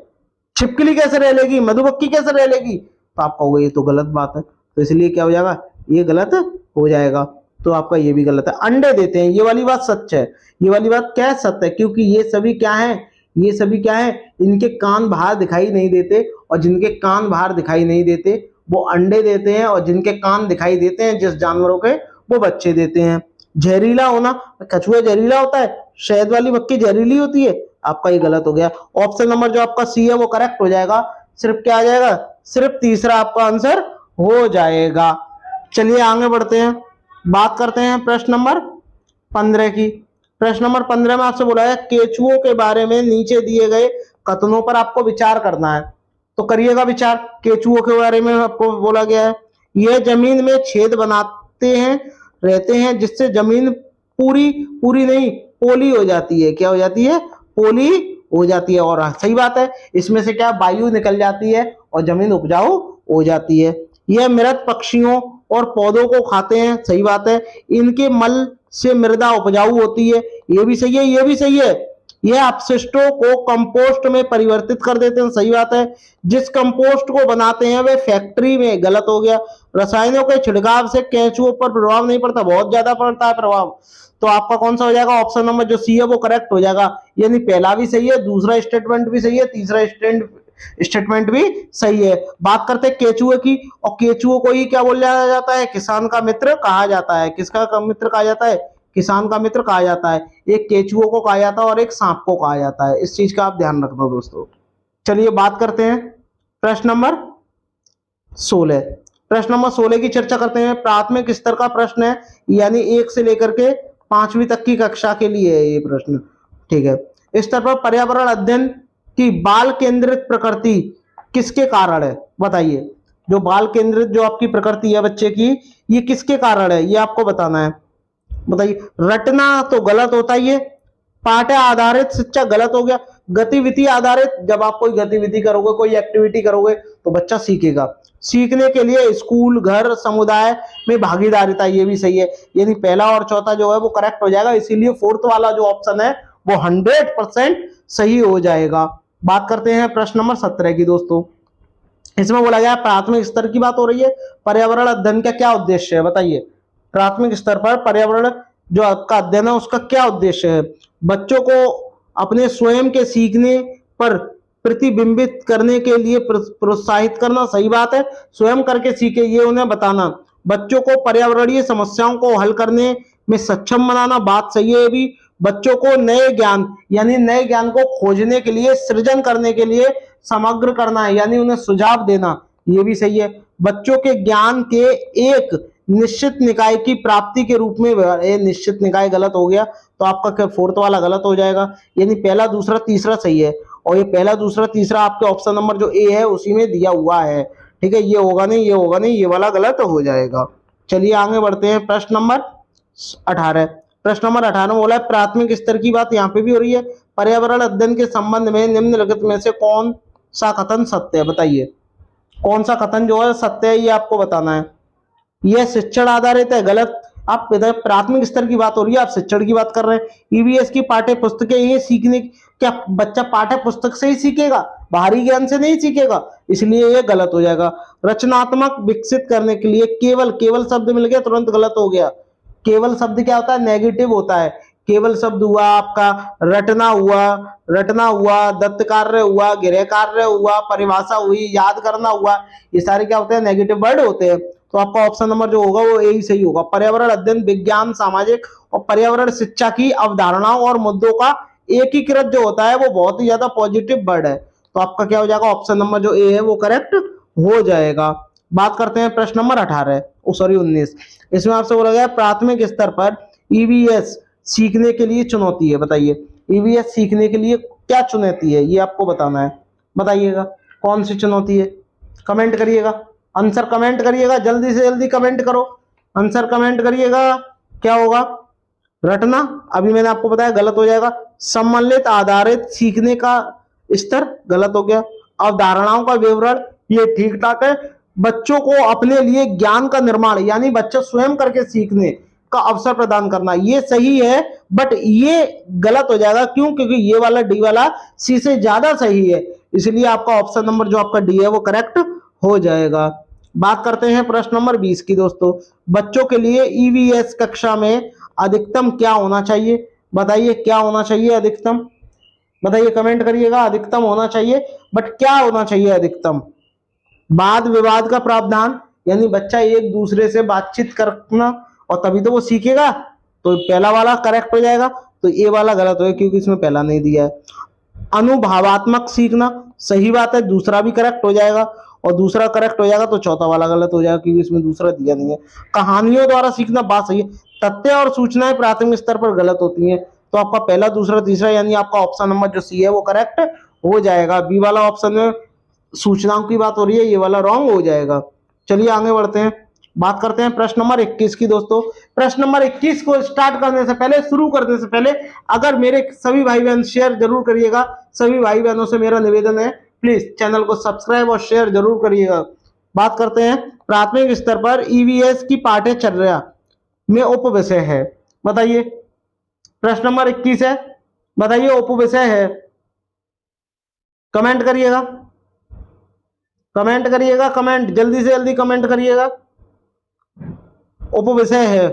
छिपकली कैसे रह लेगी? मधुमक्खी कैसे रह लेगी? तो आपका होगा ये तो गलत बात है, तो इसलिए क्या हो जाएगा, ये गलत हो जाएगा। तो आपका ये भी गलत है। अंडे देते हैं, ये वाली बात सच है, ये वाली बात क्या है, सत्य है, क्योंकि ये सभी क्या है, ये सभी क्या है, इनके कान बाहर दिखाई नहीं देते, और जिनके कान बाहर दिखाई नहीं देते वो अंडे देते हैं, और जिनके कान दिखाई देते हैं जिस जानवरों के, वो बच्चे देते हैं। जहरीला होना, कछुआ जहरीला होता है, शहद वाली मक्खी जहरीली होती है, आपका ये गलत हो गया। ऑप्शन नंबर जो आपका सी है वो करेक्ट हो जाएगा, सिर्फ क्या आ जाएगा, सिर्फ तीसरा आपका आंसर हो जाएगा। चलिए आगे बढ़ते हैं, बात करते हैं प्रश्न नंबर 15 की। प्रश्न नंबर 15 में आपसे बोला है केचुओं के बारे में नीचे दिए गए कथनों पर आपको विचार करना है, तो करिएगा विचार। केचुओं के बारे में आपको बोला गया है, यह जमीन में छेद बनाते हैं, रहते हैं, जिससे जमीन पूरी पूरी नहीं पोली हो जाती है। क्या हो जाती है, पोली हो जाती है। और सही बात है, इसमें से क्या वायु निकल जाती है और जमीन उपजाऊ हो जाती है। यह मृत पक्षियों और पौधों को खाते हैं, सही बात है। इनके मल से मृदा उपजाऊ होती है, ये भी सही है, ये भी सही है। यह अपशिष्टों को कंपोस्ट में परिवर्तित कर देते हैं, सही बात है। जिस कंपोस्ट को बनाते हैं वे फैक्ट्री में, गलत हो गया। रसायनों के छिड़काव से केंचुओं पर प्रभाव नहीं पड़ता, बहुत ज्यादा पड़ता है प्रभाव। तो आपका कौन सा हो जाएगा, ऑप्शन नंबर जो सी है वो करेक्ट हो जाएगा। यानी पहला भी सही है, दूसरा स्टेटमेंट भी सही है, तीसरा स्टेटमेंट भी सही है। बात करते हैं केचुए की, और केचुओं को ही क्या बोला जाता है, किसान का मित्र कहा जाता है। किसका मित्र कहा जाता है, किसान का मित्र कहा जाता है। एक केचुओं को कहा जाता है और एक सांप को कहा जाता है, इस चीज का आप ध्यान रखना दोस्तों। चलिए बात करते हैं प्रश्न नंबर 16। प्रश्न नंबर 16 की चर्चा करते हैं। प्राथमिक स्तर का प्रश्न है, यानी 1 से लेकर के 5वीं तक की कक्षा के लिए है ये प्रश्न, ठीक है। इस स्तर पर पर्यावरण अध्ययन की बाल केंद्रित प्रकृति किसके कारण है, बताइए। जो बाल केंद्रित जो आपकी प्रकृति है बच्चे की, ये किसके कारण है, ये आपको बताना है। बताइए। रटना तो गलत होता ही है। पाठ आधारित शिक्षा गलत हो गया। गतिविधि आधारित, जब आप कोई गतिविधि करोगे, कोई एक्टिविटी करोगे तो बच्चा सीखेगा। सीखने के लिए स्कूल, घर, समुदाय में भागीदारिता, ये भी सही है। यानी पहला और चौथा जो है वो करेक्ट हो जाएगा, इसीलिए फोर्थ वाला जो ऑप्शन है वो 100% सही हो जाएगा। बात करते हैं प्रश्न नंबर 17 की दोस्तों। इसमें बोला गया प्राथमिक स्तर की बात हो रही है, पर्यावरण अध्ययन का क्या उद्देश्य है, बताइए। प्राथमिक स्तर पर पर्यावरण जो आपका अध्ययन है उसका क्या उद्देश्य है। बच्चों को अपने स्वयं के सीखने पर प्रतिबिंबित करने के लिए प्रोत्साहित करना, सही बात है। स्वयं करके सीखे ये उन्हें बताना। बच्चों को पर्यावरणीय समस्याओं को हल करने में सक्षम बनाना, बात सही है। भी बच्चों को नए ज्ञान, यानी नए ज्ञान को खोजने के लिए, सृजन करने के लिए समग्र करना है, यानी उन्हें सुझाव देना, ये भी सही है। बच्चों के ज्ञान के एक निश्चित निकाय की प्राप्ति के रूप में, ये निश्चित निकाय गलत हो गया, तो आपका क्या फोर्थ वाला गलत हो जाएगा। यानी पहला, दूसरा, तीसरा सही है, और ये पहला, दूसरा, तीसरा आपके ऑप्शन नंबर जो ए है उसी में दिया हुआ है, ठीक है। ये होगा नहीं, ये होगा नहीं, ये वाला गलत हो जाएगा। चलिए आगे बढ़ते हैं। प्रश्न नंबर 18। प्रश्न नंबर 18 में बोला है प्राथमिक स्तर की बात यहाँ पे भी हो रही है। पर्यावरण अध्ययन के संबंध में निम्नलिखित में से कौन सा कथन सत्य है, बताइए। कौन सा कथन जो है सत्य है, ये आपको बताना है। यह शिक्षण आधारित है, गलत। आप इधर प्राथमिक स्तर की बात हो रही है, आप शिक्षण की बात कर रहे हैं। ईवीएस की पाठ्य पुस्तकें, ये सीखने, क्या बच्चा पाठ्य पुस्तक से ही सीखेगा, बाहरी ज्ञान से नहीं सीखेगा, इसलिए ये गलत हो जाएगा। रचनात्मक विकसित करने के लिए केवल शब्द मिल गया, तुरंत गलत हो गया। केवल शब्द क्या होता है, नेगेटिव होता है। केवल शब्द हुआ आपका रटना हुआ, दत्त कार्य हुआ, गृह कार्य हुआ, परिभाषा हुई, याद करना हुआ, ये सारे क्या होते हैं, नेगेटिव वर्ड होते हैं। तो आपका ऑप्शन नंबर जो होगा वो यही सही होगा। पर्यावरण अध्ययन विज्ञान, सामाजिक और पर्यावरण शिक्षा की अवधारणाओं और मुद्दों का एकीकृत जो होता है वो बहुत ही ज्यादा पॉजिटिव वर्ड है। तो आपका क्या हो जाएगा, ऑप्शन नंबर जो ए है वो करेक्ट हो जाएगा। बात करते हैं प्रश्न नंबर 19। इसमें आपसे बोला गया प्राथमिक स्तर पर ईवीएस सीखने के लिए चुनौती है, बताइए। ईवीएस सीखने के लिए क्या चुनौती है, ये आपको बताना है, बताइएगा कौन सी चुनौती है। कमेंट करिएगा, आंसर कमेंट करिएगा, जल्दी से जल्दी कमेंट करो, आंसर कमेंट करिएगा। क्या होगा, रटना, अभी मैंने आपको बताया गलत हो जाएगा। सम्मिलित आधारित सीखने का स्तर, गलत हो गया। अवधारणाओं का विवरण, ये ठीक ठाक है। बच्चों को अपने लिए ज्ञान का निर्माण, यानी बच्चा स्वयं करके सीखने का अवसर प्रदान करना, ये सही है, बट ये गलत हो जाएगा। क्यों, क्योंकि ये वाला डी वाला सी से ज्यादा सही है, इसलिए आपका ऑप्शन नंबर जो आपका डी है वो करेक्ट हो जाएगा। बात करते हैं प्रश्न नंबर 20 की दोस्तों। बच्चों के लिए ईवीएस कक्षा में अधिकतम क्या होना चाहिए? बताइए क्या होना चाहिए अधिकतम? बताइए, कमेंट करिएगा। अधिकतम होना चाहिए, बट क्या होना चाहिए अधिकतम? वाद विवाद का प्रावधान, यानी बच्चा एक दूसरे से बातचीत करना और तभी तो वो सीखेगा। तो पहला वाला करेक्ट हो जाएगा, तो ये वाला गलत होगा क्योंकि इसमें पहला नहीं दिया है। अनुभवात्मक सीखना, सही बात है, दूसरा भी करेक्ट हो जाएगा। और दूसरा करेक्ट हो जाएगा तो चौथा वाला गलत हो जाएगा क्योंकि इसमें दूसरा दिया नहीं है। कहानियों द्वारा सीखना, बात सही है। तथ्य और सूचनाएं प्राथमिक स्तर पर गलत होती हैं, तो आपका पहला दूसरा तीसरा यानी आपका ऑप्शन नंबर जो सी है वो करेक्ट हो जाएगा। बी वाला ऑप्शन में सूचनाओं की बात हो रही है, ये वाला रॉन्ग हो जाएगा। चलिए आगे बढ़ते हैं, बात करते हैं प्रश्न नंबर 21 की दोस्तों। प्रश्न नंबर 21 को स्टार्ट करने से पहले, शुरू करने से पहले, अगर मेरे सभी भाई बहन शेयर जरूर करिएगा। सभी भाई बहनों से मेरा निवेदन है, प्लीज चैनल को सब्सक्राइब और शेयर जरूर करिएगा। बात करते हैं प्राथमिक स्तर पर ईवीएस की पाठ्यचर्या में उप विषय है। बताइए, प्रश्न नंबर 21 है, बताइए उप विषय है। कमेंट करिएगा, कमेंट करिएगा, कमेंट जल्दी से जल्दी कमेंट करिएगा। उप विषय है,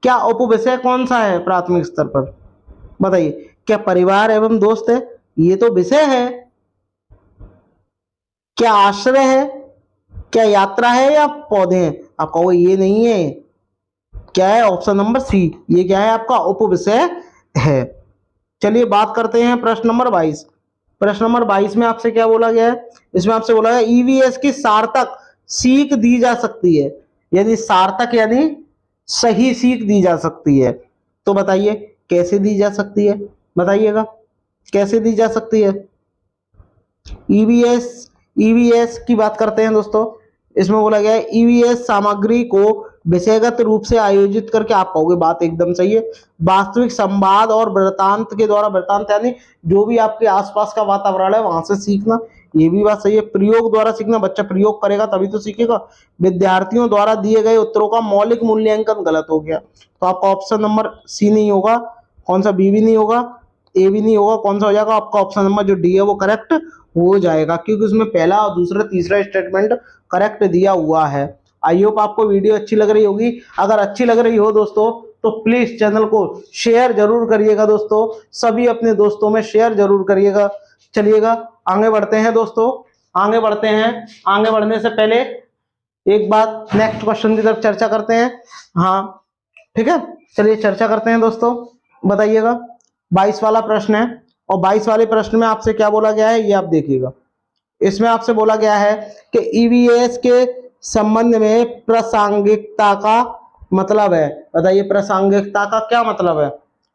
क्या उप विषय कौन सा है प्राथमिक स्तर पर? बताइए, क्या परिवार एवं दोस्त है? ये तो विषय है। क्या आश्रय है? क्या यात्रा है या पौधे हैं? आप कहोगे ये नहीं है, क्या है? ऑप्शन नंबर सी, ये क्या है? आपका उप विषय है। चलिए बात करते हैं प्रश्न नंबर 22। प्रश्न नंबर 22 में आपसे क्या बोला गया है? इसमें आपसे बोला गया ईवीएस की सार्थक सीख दी जा सकती है, यानी सार्थक यानी सही सीख दी जा सकती है। तो बताइए कैसे दी जा सकती है? बताइएगा कैसे दी जा सकती है? ईवीएस की बात करते हैं दोस्तों। इसमें बोला गया है ईवीएस सामग्री को विषयगत रूप से आयोजित करके, आप कहोगे बात एकदम सही है, वास्तविक संवाद और वृत्तांत के द्वारा, वृत्तांत यानी जो भी आपके आसपास का वातावरण है वहां से सीखना, ये भी बात सही है। प्रयोग द्वारा सीखना, बच्चा प्रयोग करेगा तभी तो सीखेगा। विद्यार्थियों द्वारा दिए गए उत्तरों का मौलिक मूल्यांकन, गलत हो गया, तो आपका ऑप्शन नंबर सी नहीं होगा। कौन सा? बी भी नहीं होगा, ए भी नहीं होगा। कौन सा हो जाएगा? आपका ऑप्शन नंबर जो डी है वो करेक्ट हो जाएगा, क्योंकि उसमें पहला और दूसरा तीसरा स्टेटमेंट करेक्ट दिया हुआ है। आई होप आपको वीडियो अच्छी लग रही होगी। अगर अच्छी लग रही हो दोस्तों तो प्लीज चैनल को शेयर जरूर करिएगा दोस्तों, सभी अपने दोस्तों में शेयर जरूर करिएगा। चलिएगा आगे बढ़ते हैं दोस्तों, आगे बढ़ते हैं। आगे बढ़ने से पहले एक बात, नेक्स्ट क्वेश्चन की तरफ चर्चा करते हैं। हाँ ठीक है, चलिए चर्चा करते हैं दोस्तों। बताइएगा 22 वाला प्रश्न है, और 22 वाले प्रश्न में आपसे क्या बोला गया है ये आप देखिएगा। इसमें आपसे बोला गया है कि ईवीएस के संबंध में प्रासंगिकता का मतलब है। बताइए प्रासंगिकता का क्या मतलब है?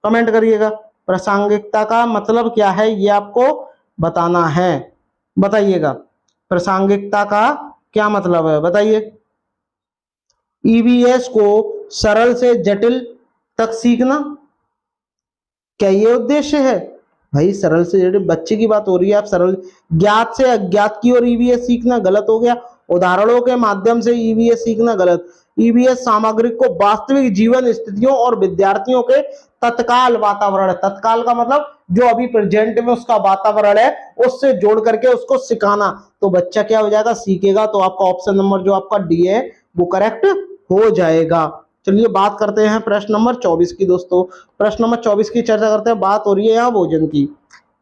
कमेंट करिएगा। प्रासंगिकता का मतलब क्या है ये आपको बताना है। बताइएगा प्रासंगिकता का क्या मतलब है, बताइए। ईवीएस को सरल से जटिल तक सीखना, क्या ये उद्देश्य है? भाई सरल से जटिल, बच्चे की बात हो रही है, आप सरल, ज्ञात से अज्ञात की ओर ईवीएस सीखना, गलत हो गया। उदाहरणों के माध्यम से ईवीएस सीखना, गलत। ईवीएस सामग्री को वास्तविक जीवन स्थितियों और विद्यार्थियों के तत्काल वातावरण, तत्काल का मतलब जो अभी प्रेजेंट में उसका वातावरण है उससे जोड़ करके उसको सिखाना, तो बच्चा क्या हो जाएगा? सीखेगा। तो आपका ऑप्शन नंबर जो आपका डी है वो करेक्ट हो जाएगा। चलिए बात करते हैं प्रश्न नंबर 24 की दोस्तों। प्रश्न नंबर 24 की चर्चा करते हैं। बात हो रही है यहाँ भोजन की।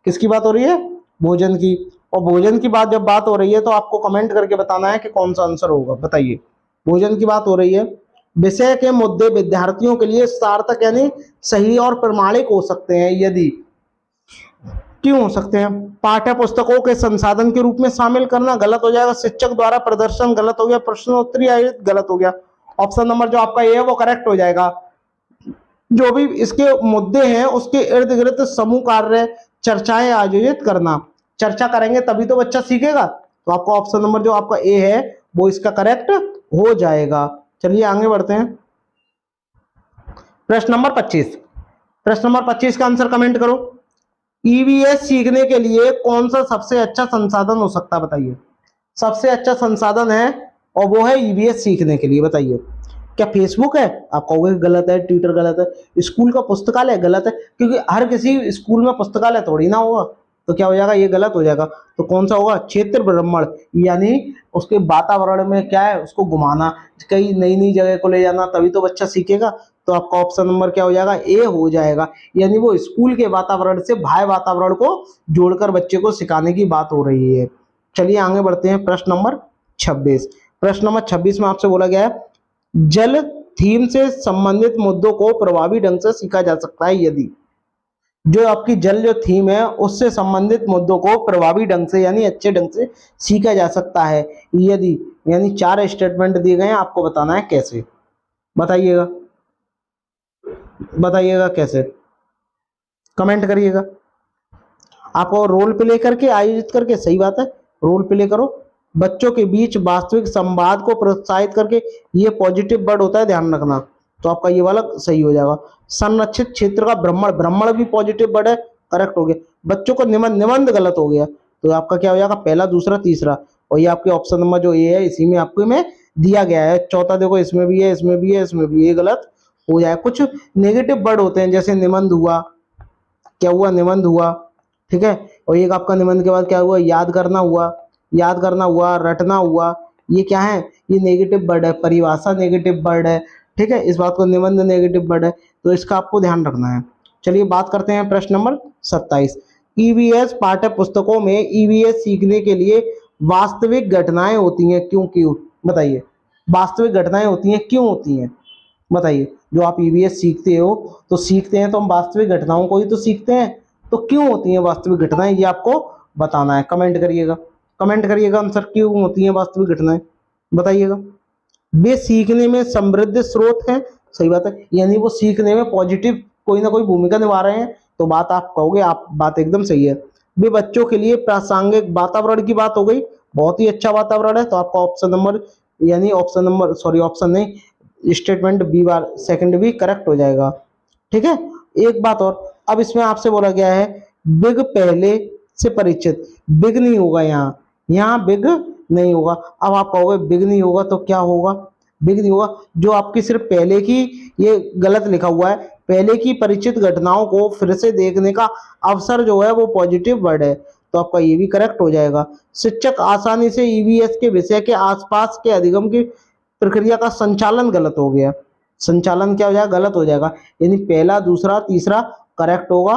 किसकी बात हो रही है? भोजन की। और भोजन की बात जब बात हो रही है तो आपको कमेंट करके बताना है कि कौन सा आंसर होगा। बताइए, भोजन की बात हो रही है। विषय के मुद्दे विद्यार्थियों के लिए सार्थक यानी सही और प्रमाणिक हो सकते हैं यदि, क्यों हो सकते हैं? पाठ्य पुस्तकों के संसाधन के रूप में शामिल करना, गलत हो जाएगा। शिक्षक द्वारा प्रदर्शन, गलत हो गया। प्रश्नोत्तरी आयोजित, गलत हो गया। ऑप्शन नंबर जो आपका ए है वो करेक्ट हो जाएगा। जो भी इसके मुद्दे हैं उसके इर्द गिर्द समूह कार्य, चर्चाएं आयोजित करना, चर्चा करेंगे तभी तो बच्चा सीखेगा। तो आपका ऑप्शन नंबर जो आपका ए है वो इसका करेक्ट हो जाएगा। चलिए आगे बढ़ते हैं। प्रश्न नंबर 25। प्रश्न नंबर 25 का आंसर कमेंट करो। ईवीएस सीखने के लिए कौन सा सबसे अच्छा संसाधन हो सकता है? बताइए, सबसे अच्छा संसाधन है और वो है ईवीएस सीखने के लिए। बताइए, क्या फेसबुक है? आप कहोगे गलत है। ट्विटर, गलत है। स्कूल का पुस्तकालय, गलत है, क्योंकि हर किसी स्कूल में पुस्तकालय थोड़ी ना होगा। तो क्या हो जाएगा, ये गलत हो जाएगा। तो कौन सा होगा, क्षेत्र भ्रमण, यानी उसके वातावरण में क्या है, उसको घुमाना, कई नई नई जगह को ले जाना, तभी तो बच्चा सीखेगा। तो आपका ऑप्शन नंबर क्या हो जाएगा, ए हो जाएगा। यानी वो स्कूल के वातावरण से बाह्य वातावरण को जोड़कर बच्चे को सिखाने की बात हो रही है। चलिए आगे बढ़ते हैं, प्रश्न नंबर 26। प्रश्न नंबर 26 में आपसे बोला गया है, जल थीम से संबंधित मुद्दों को प्रभावी ढंग से सीखा जा सकता है यदि। जो आपकी जल जो थीम है उससे संबंधित मुद्दों को प्रभावी ढंग से यानी अच्छे ढंग से सीखा जा सकता है यदि, यानी 4 स्टेटमेंट दिए गए हैं, आपको बताना है कैसे। बताइएगा, बताइएगा कैसे, कमेंट करिएगा। आपको रोल प्ले करके आयोजित करके, सही बात है, रोल प्ले करो। बच्चों के बीच वास्तविक संवाद को प्रोत्साहित करके, ये पॉजिटिव वर्ड होता है, ध्यान रखना। तो आपका ये वाला सही हो जाएगा। संरक्षित क्षेत्र का भ्रमण, भ्रमण भी पॉजिटिव वर्ड है, करेक्ट हो गया। बच्चों को निबंध, निबंध गलत हो गया। तो आपका क्या हो जाएगा, पहला, दूसरा, तीसरा। और ये आपके ऑप्शन नंबर जो ए है, इसी में आपको में दिया गया है। चौथा देखो, इसमें भी है, इसमें भी है, इसमें भी, ये गलत हो जाए। कुछ नेगेटिव वर्ड होते हैं, जैसे निबंध हुआ, क्या हुआ, निबंध हुआ, ठीक है। और एक आपका निबंध के बाद क्या हुआ, याद करना हुआ, याद करना हुआ, रटना हुआ, ये क्या है, ये नेगेटिव वर्ड है। परिभाषा नेगेटिव वर्ड है, ठीक है, इस बात को, निबंध नेगेटिव वर्ड है, तो इसका आपको ध्यान रखना है। चलिए बात करते हैं प्रश्न नंबर 27। ईवीएस पाठ्य पुस्तकों में ईवीएस सीखने के लिए वास्तविक घटनाएं होती हैं, क्यों, क्यों, बताइए। वास्तविक घटनाएं होती हैं, क्यों होती हैं, बताइए। जो आप ईवीएस सीखते हो, तो सीखते हैं तो हम वास्तविक घटनाओं को ही तो सीखते हैं, तो क्यों होती हैं वास्तविक घटनाएं, ये आपको बताना है। कमेंट करिएगा, कमेंट करिएगा आंसर, क्यों होती हैं वास्तविक घटनाएं, बताइएगा। वे सीखने में समृद्ध स्रोत है, सही बात है, यानी वो सीखने में पॉजिटिव कोई ना कोई भूमिका निभा रहे हैं, तो बात आप कहोगे, आप बात एकदम सही है। वे बच्चों के लिए प्रासंगिक वातावरण की बात हो गई, बहुत ही अच्छा वातावरण है, तो आपका ऑप्शन नंबर, यानी ऑप्शन नंबर, सॉरी ऑप्शन नहीं, स्टेटमेंट बी बार सेकंड भी करेक्ट हो जाएगा, ठीक है। एक बात और, अब इसमें आपसे बोला गया है बिग पहले से परिचित, बिग नहीं होगा यहाँ, यहाँ बिग नहीं होगा। अब आप कहोगे बिग नहीं होगा तो क्या होगा, बिग नहीं होगा, जो आपकी सिर्फ पहले की, ये गलत लिखा हुआ है, पहले की परिचित घटनाओं को फिर से देखने का अवसर जो है वो पॉजिटिव वर्ड है, तो आपका ये भी करेक्ट हो जाएगा। शिक्षक आसानी से ईवीएस के विषय के आसपास के अधिगम की प्रक्रिया का संचालन, गलत हो गया, संचालन क्या हो जाएगा, गलत हो जाएगा, यानी पहला, दूसरा, तीसरा करेक्ट होगा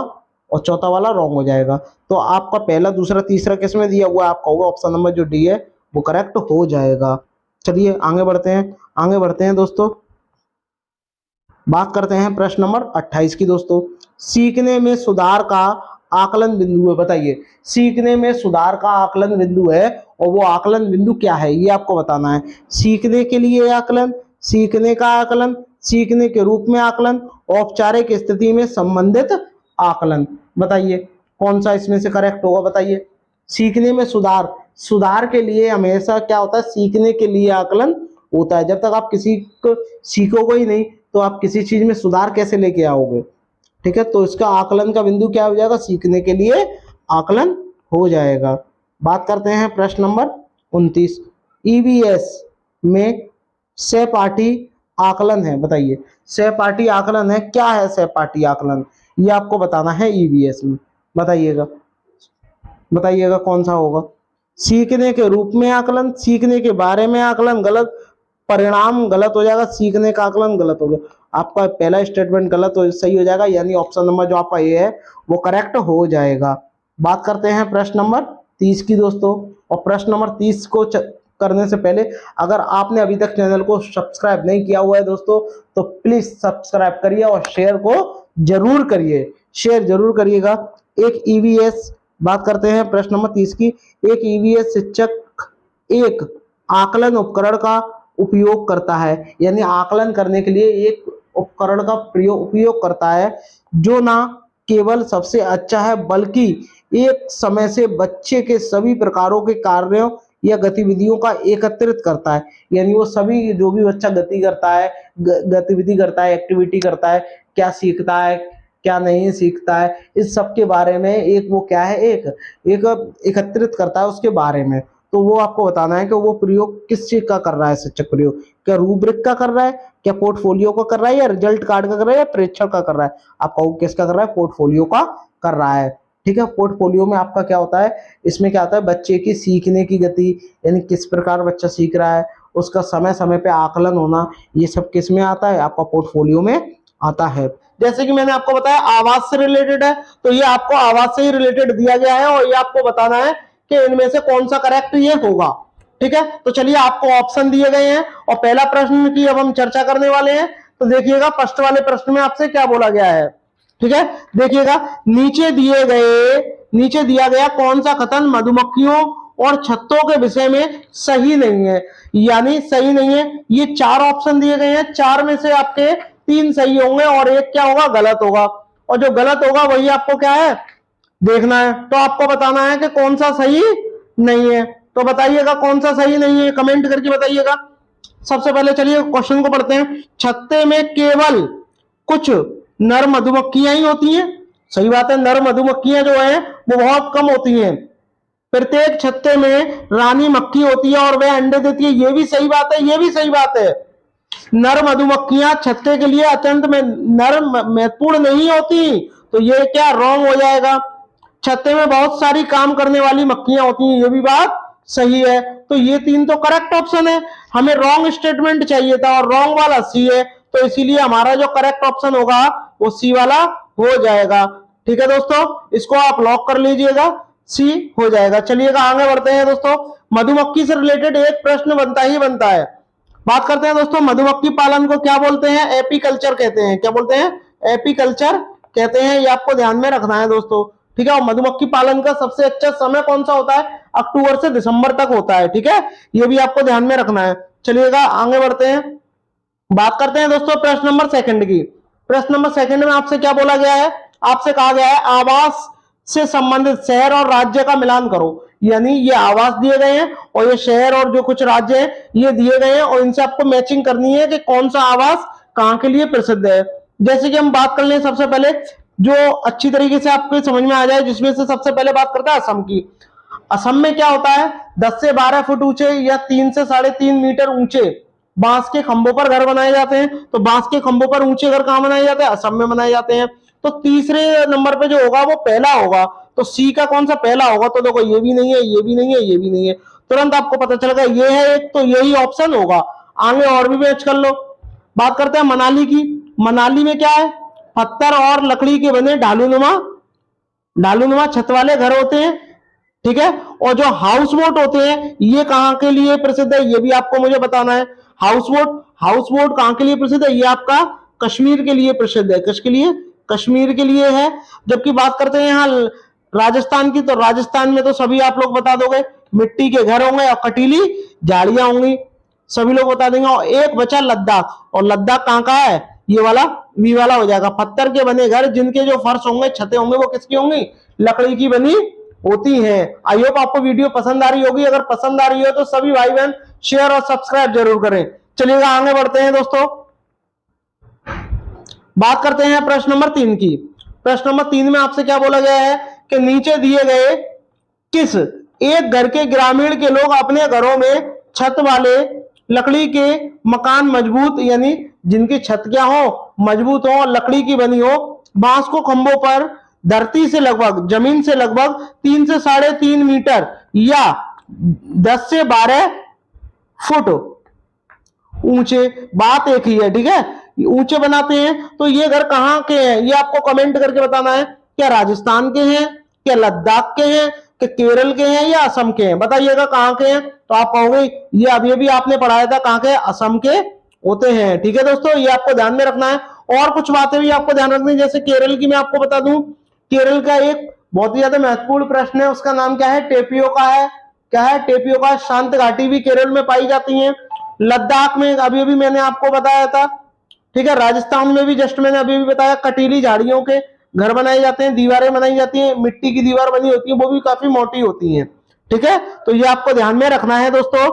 और चौथा वाला रॉन्ग हो जाएगा। तो आपका पहला, दूसरा, तीसरा किस में दिया हुआ है, आपका होगा ऑप्शन नंबर जो डी है वो करेक्ट हो जाएगा। चलिए आगे बढ़ते हैं, आगे बढ़ते हैं दोस्तों, बात करते हैं प्रश्न नंबर 28 की दोस्तों। सीखने में सुधार का आकलन बिंदु है, बताइए। सीखने में सुधार का आकलन बिंदु है, और वो आकलन बिंदु क्या है, ये आपको बताना है। सीखने के लिए आकलन, सीखने का आकलन, सीखने के रूप में आकलन, औपचारिक स्थिति में संबंधित आकलन, बताइए कौन सा इसमें से करेक्ट होगा, बताइए। सीखने में सुधार, सुधार के लिए हमेशा क्या होता है, सीखने के लिए आकलन होता है। जब तक आप किसी को सीखोगे ही नहीं, तो आप किसी चीज में सुधार कैसे लेके आओगे, ठीक है। तो इसका आकलन का बिंदु क्या हो जाएगा, सीखने के लिए आकलन हो जाएगा। बात करते हैं प्रश्न नंबर 29। ईवीएस में सहपाठी आकलन है, बताइए। सहपाठी आकलन है, क्या है सहपाठी आकलन, ये आपको बताना है ईवीएस में, बताइएगा, बताइएगा कौन सा होगा। सीखने के रूप में आकलन, सीखने के बारे में आकलन, गलत, परिणाम गलत हो जाएगा, सीखने का आकलन गलत हो गया। आपका पहला स्टेटमेंट गलत हो, सही हो जाएगा, यानी ऑप्शन नंबर जो आपका ए है वो करेक्ट हो जाएगा। बात करते हैं प्रश्न नंबर 30 की दोस्तों, और प्रश्न नंबर 30 को करने से पहले अगर आपने अभी तक चैनल को सब्सक्राइब नहीं किया हुआ है दोस्तों, तो प्लीज सब्सक्राइब करिए और शेयर को जरूर करिए, शेयर जरूर करिएगा। एक ईवीएस, बात करते हैं प्रश्न नंबर 30 की। एक ईवीएस शिक्षक एक आकलन उपकरण का उपयोग करता है, यानी आकलन करने के लिए एक उपकरण का उपयोग करता है, जो ना केवल सबसे अच्छा है बल्कि एक समय से बच्चे के सभी प्रकारों के कार्यों या गतिविधियों का एकत्रित करता है। यानी वो सभी, जो भी बच्चा गति करता है, गतिविधि करता है, एक्टिविटी करता है, क्या सीखता है, क्या नहीं सीखता है, इस सब के बारे में एक वो क्या है, एक एकत्रित करता है उसके बारे में। तो वो आपको बताना है कि वो प्रयोग किस चीज का कर रहा है शिक्षक प्रयोग, क्या रूब्रिक का कर रहा है, क्या पोर्टफोलियो का कर रहा है, या रिजल्ट कार्ड का कर रहा है, या प्रेक्षक का कर रहा है। आप कहो किसका कर रहा है, पोर्टफोलियो का कर रहा है, ठीक है। पोर्टफोलियो में आपका क्या होता है, इसमें क्या होता है, बच्चे की सीखने की गति, यानी किस प्रकार बच्चा सीख रहा है, उसका समय समय पे आकलन होना, ये सब किस में आता है, आपका पोर्टफोलियो में आता है। जैसे कि मैंने आपको बताया आवाज से रिलेटेड है, तो ये आपको आवाज से ही रिलेटेड दिया गया है और ये आपको बताना है कि इनमें से कौन सा करेक्ट ये होगा। ठीक है, तो चलिए आपको ऑप्शन दिए गए हैं और पहला प्रश्न की अब हम चर्चा करने वाले हैं। तो देखिएगा फर्स्ट वाले प्रश्न में आपसे क्या बोला गया है। ठीक है, देखिएगा नीचे दिया गया कौन सा कथन मधुमक्खियों और छत्तों के विषय में सही नहीं है, यानी सही नहीं है। ये 4 ऑप्शन दिए गए हैं, 4 में से आपके 3 सही होंगे और एक क्या होगा, गलत होगा, और जो गलत होगा वही आपको क्या है, देखना है। तो आपको बताना है कि कौन सा सही नहीं है। तो बताइएगा कौन सा सही नहीं है, कमेंट करके बताइएगा। सबसे पहले चलिए क्वेश्चन को पढ़ते हैं। छत्ते में केवल कुछ नर मधुमक्खियां ही होती हैं। सही बात है, नर मधुमक्खियां जो है वो बहुत कम होती हैं। प्रत्येक छत्ते में रानी मक्खी होती है और वह अंडे देती है। ये भी सही बात है, ये भी सही बात है। नर मधुमक्खियां छत्ते के लिए अत्यंत नर महत्वपूर्ण नहीं होती, तो ये क्या रॉन्ग हो जाएगा। छत्ते में बहुत सारी काम करने वाली मक्खियां होती हैं, ये भी बात सही है। तो ये 3 तो करेक्ट ऑप्शन है, हमें रॉन्ग स्टेटमेंट चाहिए था और रॉन्ग वाला सी है, तो इसीलिए हमारा जो करेक्ट ऑप्शन होगा वो सी वाला हो जाएगा। ठीक है दोस्तों, इसको आप लॉक कर लीजिएगा, सी हो जाएगा। चलिएगा आगे बढ़ते हैं दोस्तों। मधुमक्खी से रिलेटेड एक प्रश्न बनता ही बनता है। बात करते हैं दोस्तों, मधुमक्खी पालन को क्या बोलते हैं, एपीकल्चर कहते हैं। क्या बोलते हैं, एपीकल्चर कहते हैं। ये आपको ध्यान में रखना है दोस्तों। ठीक है, और मधुमक्खी पालन का सबसे अच्छा समय कौन सा होता है, अक्टूबर से दिसंबर तक होता है। ठीक है, ये भी आपको ध्यान में रखना है। चलिएगा आगे बढ़ते हैं, बात करते हैं दोस्तों प्रश्न नंबर 2 की। प्रश्न नंबर 2 में आपसे क्या बोला गया है, आपसे कहा गया है आवास से संबंधित शहर और राज्य का मिलान करो। यानी ये आवास दिए गए हैं और ये शहर और जो कुछ राज्य हैं ये दिए गए हैं और इनसे आपको मैचिंग करनी है कि कौन सा आवास कहां के लिए प्रसिद्ध है। जैसे कि हम बात कर लें सबसे पहले जो अच्छी तरीके से आपको समझ में आ जाए, जिसमें से सबसे पहले बात करता है असम की। असम में क्या होता है, 10 से 12 फुट ऊंचे या 3 से 3.5 मीटर ऊंचे बांस के खंभों पर घर बनाए जाते हैं। तो बांस के खंभों पर ऊंचे घर कहां बनाए जाते हैं, असम में बनाए जाते हैं। तो तीसरे नंबर पे जो होगा वो पहला होगा, तो सी का कौन सा पहला होगा, तो देखो ये भी नहीं है, ये भी नहीं है, ये भी नहीं है, तुरंत आपको पता चल गया ये है एक, तो यही ऑप्शन होगा। आगे और भी मैच कर लो। बात करते हैं मनाली की। मनाली में क्या है, पत्थर और लकड़ी के बने ढालूनुमा छत वाले घर होते हैं। ठीक है, और जो हाउस बोट होते हैं ये कहां के लिए प्रसिद्ध है, ये भी आपको मुझे बताना है। हाउस बोट कहां के लिए प्रसिद्ध है, ये आपका कश्मीर के लिए प्रसिद्ध है। किसके लिए, कश्मीर के लिए है। जबकि बात करते हैं यहाँ राजस्थान की, तो राजस्थान में तो सभी आप लोग बता दोगे, मिट्टी के घर होंगे और कटीली झाड़ियां होंगी, सभी लोग बता देंगे। और एक बचा लद्दाख, और लद्दाख कहां का है, ये वाला वी वाला हो जाएगा। पत्थर के बने घर जिनके जो फर्श होंगे, छतें होंगे, वो किसकी होंगी, लकड़ी की बनी होती है। आई होप आपको वीडियो पसंद आ रही होगी, अगर पसंद आ रही हो तो सभी भाई बहन शेयर और सब्सक्राइब जरूर करें। चलिएगा आगे बढ़ते हैं दोस्तों, बात करते हैं प्रश्न नंबर 3 की। प्रश्न नंबर 3 में आपसे क्या बोला गया है कि नीचे दिए गए किस एक घर के ग्रामीण के लोग अपने घरों में छत वाले लकड़ी के मकान मजबूत, यानी जिनकी छत क्या हो, मजबूत हो, लकड़ी की बनी हो, बांस को खंभों पर धरती से लगभग, जमीन से लगभग 3 से 3.5 मीटर या 10 से 12 फुट ऊंचे, बात एक ही है। ठीक है, ऊंचे बनाते हैं। तो ये घर कहां के हैं, ये आपको कमेंट करके बताना है। क्या राजस्थान के हैं, क्या लद्दाख के हैं, क्या केरल के हैं, या असम के हैं, बताइएगा कहां के हैं। तो आप कहोगे ये अभी भी आपने पढ़ाया था, कहां के, असम के होते हैं। ठीक है दोस्तों, ये आपको ध्यान में रखना है। और कुछ बातें भी आपको ध्यान रखनी है, जैसे केरल की मैं आपको बता दूं, केरल का एक बहुत ही ज्यादा महत्वपूर्ण प्रश्न है, उसका नाम क्या है, टेपियोका है। क्या है, टेपियोका। शांत घाटी भी केरल में पाई जाती है। लद्दाख में अभी अभी मैंने आपको बताया था। ठीक है, राजस्थान में भी जस्ट मैंने अभी भी बताया, कटीली झाड़ियों के घर बनाए जाते हैं, दीवारें बनाई जाती हैं, मिट्टी की दीवार बनी होती है, वो भी काफी मोटी होती है। ठीक है, तो ये आपको ध्यान में रखना है दोस्तों।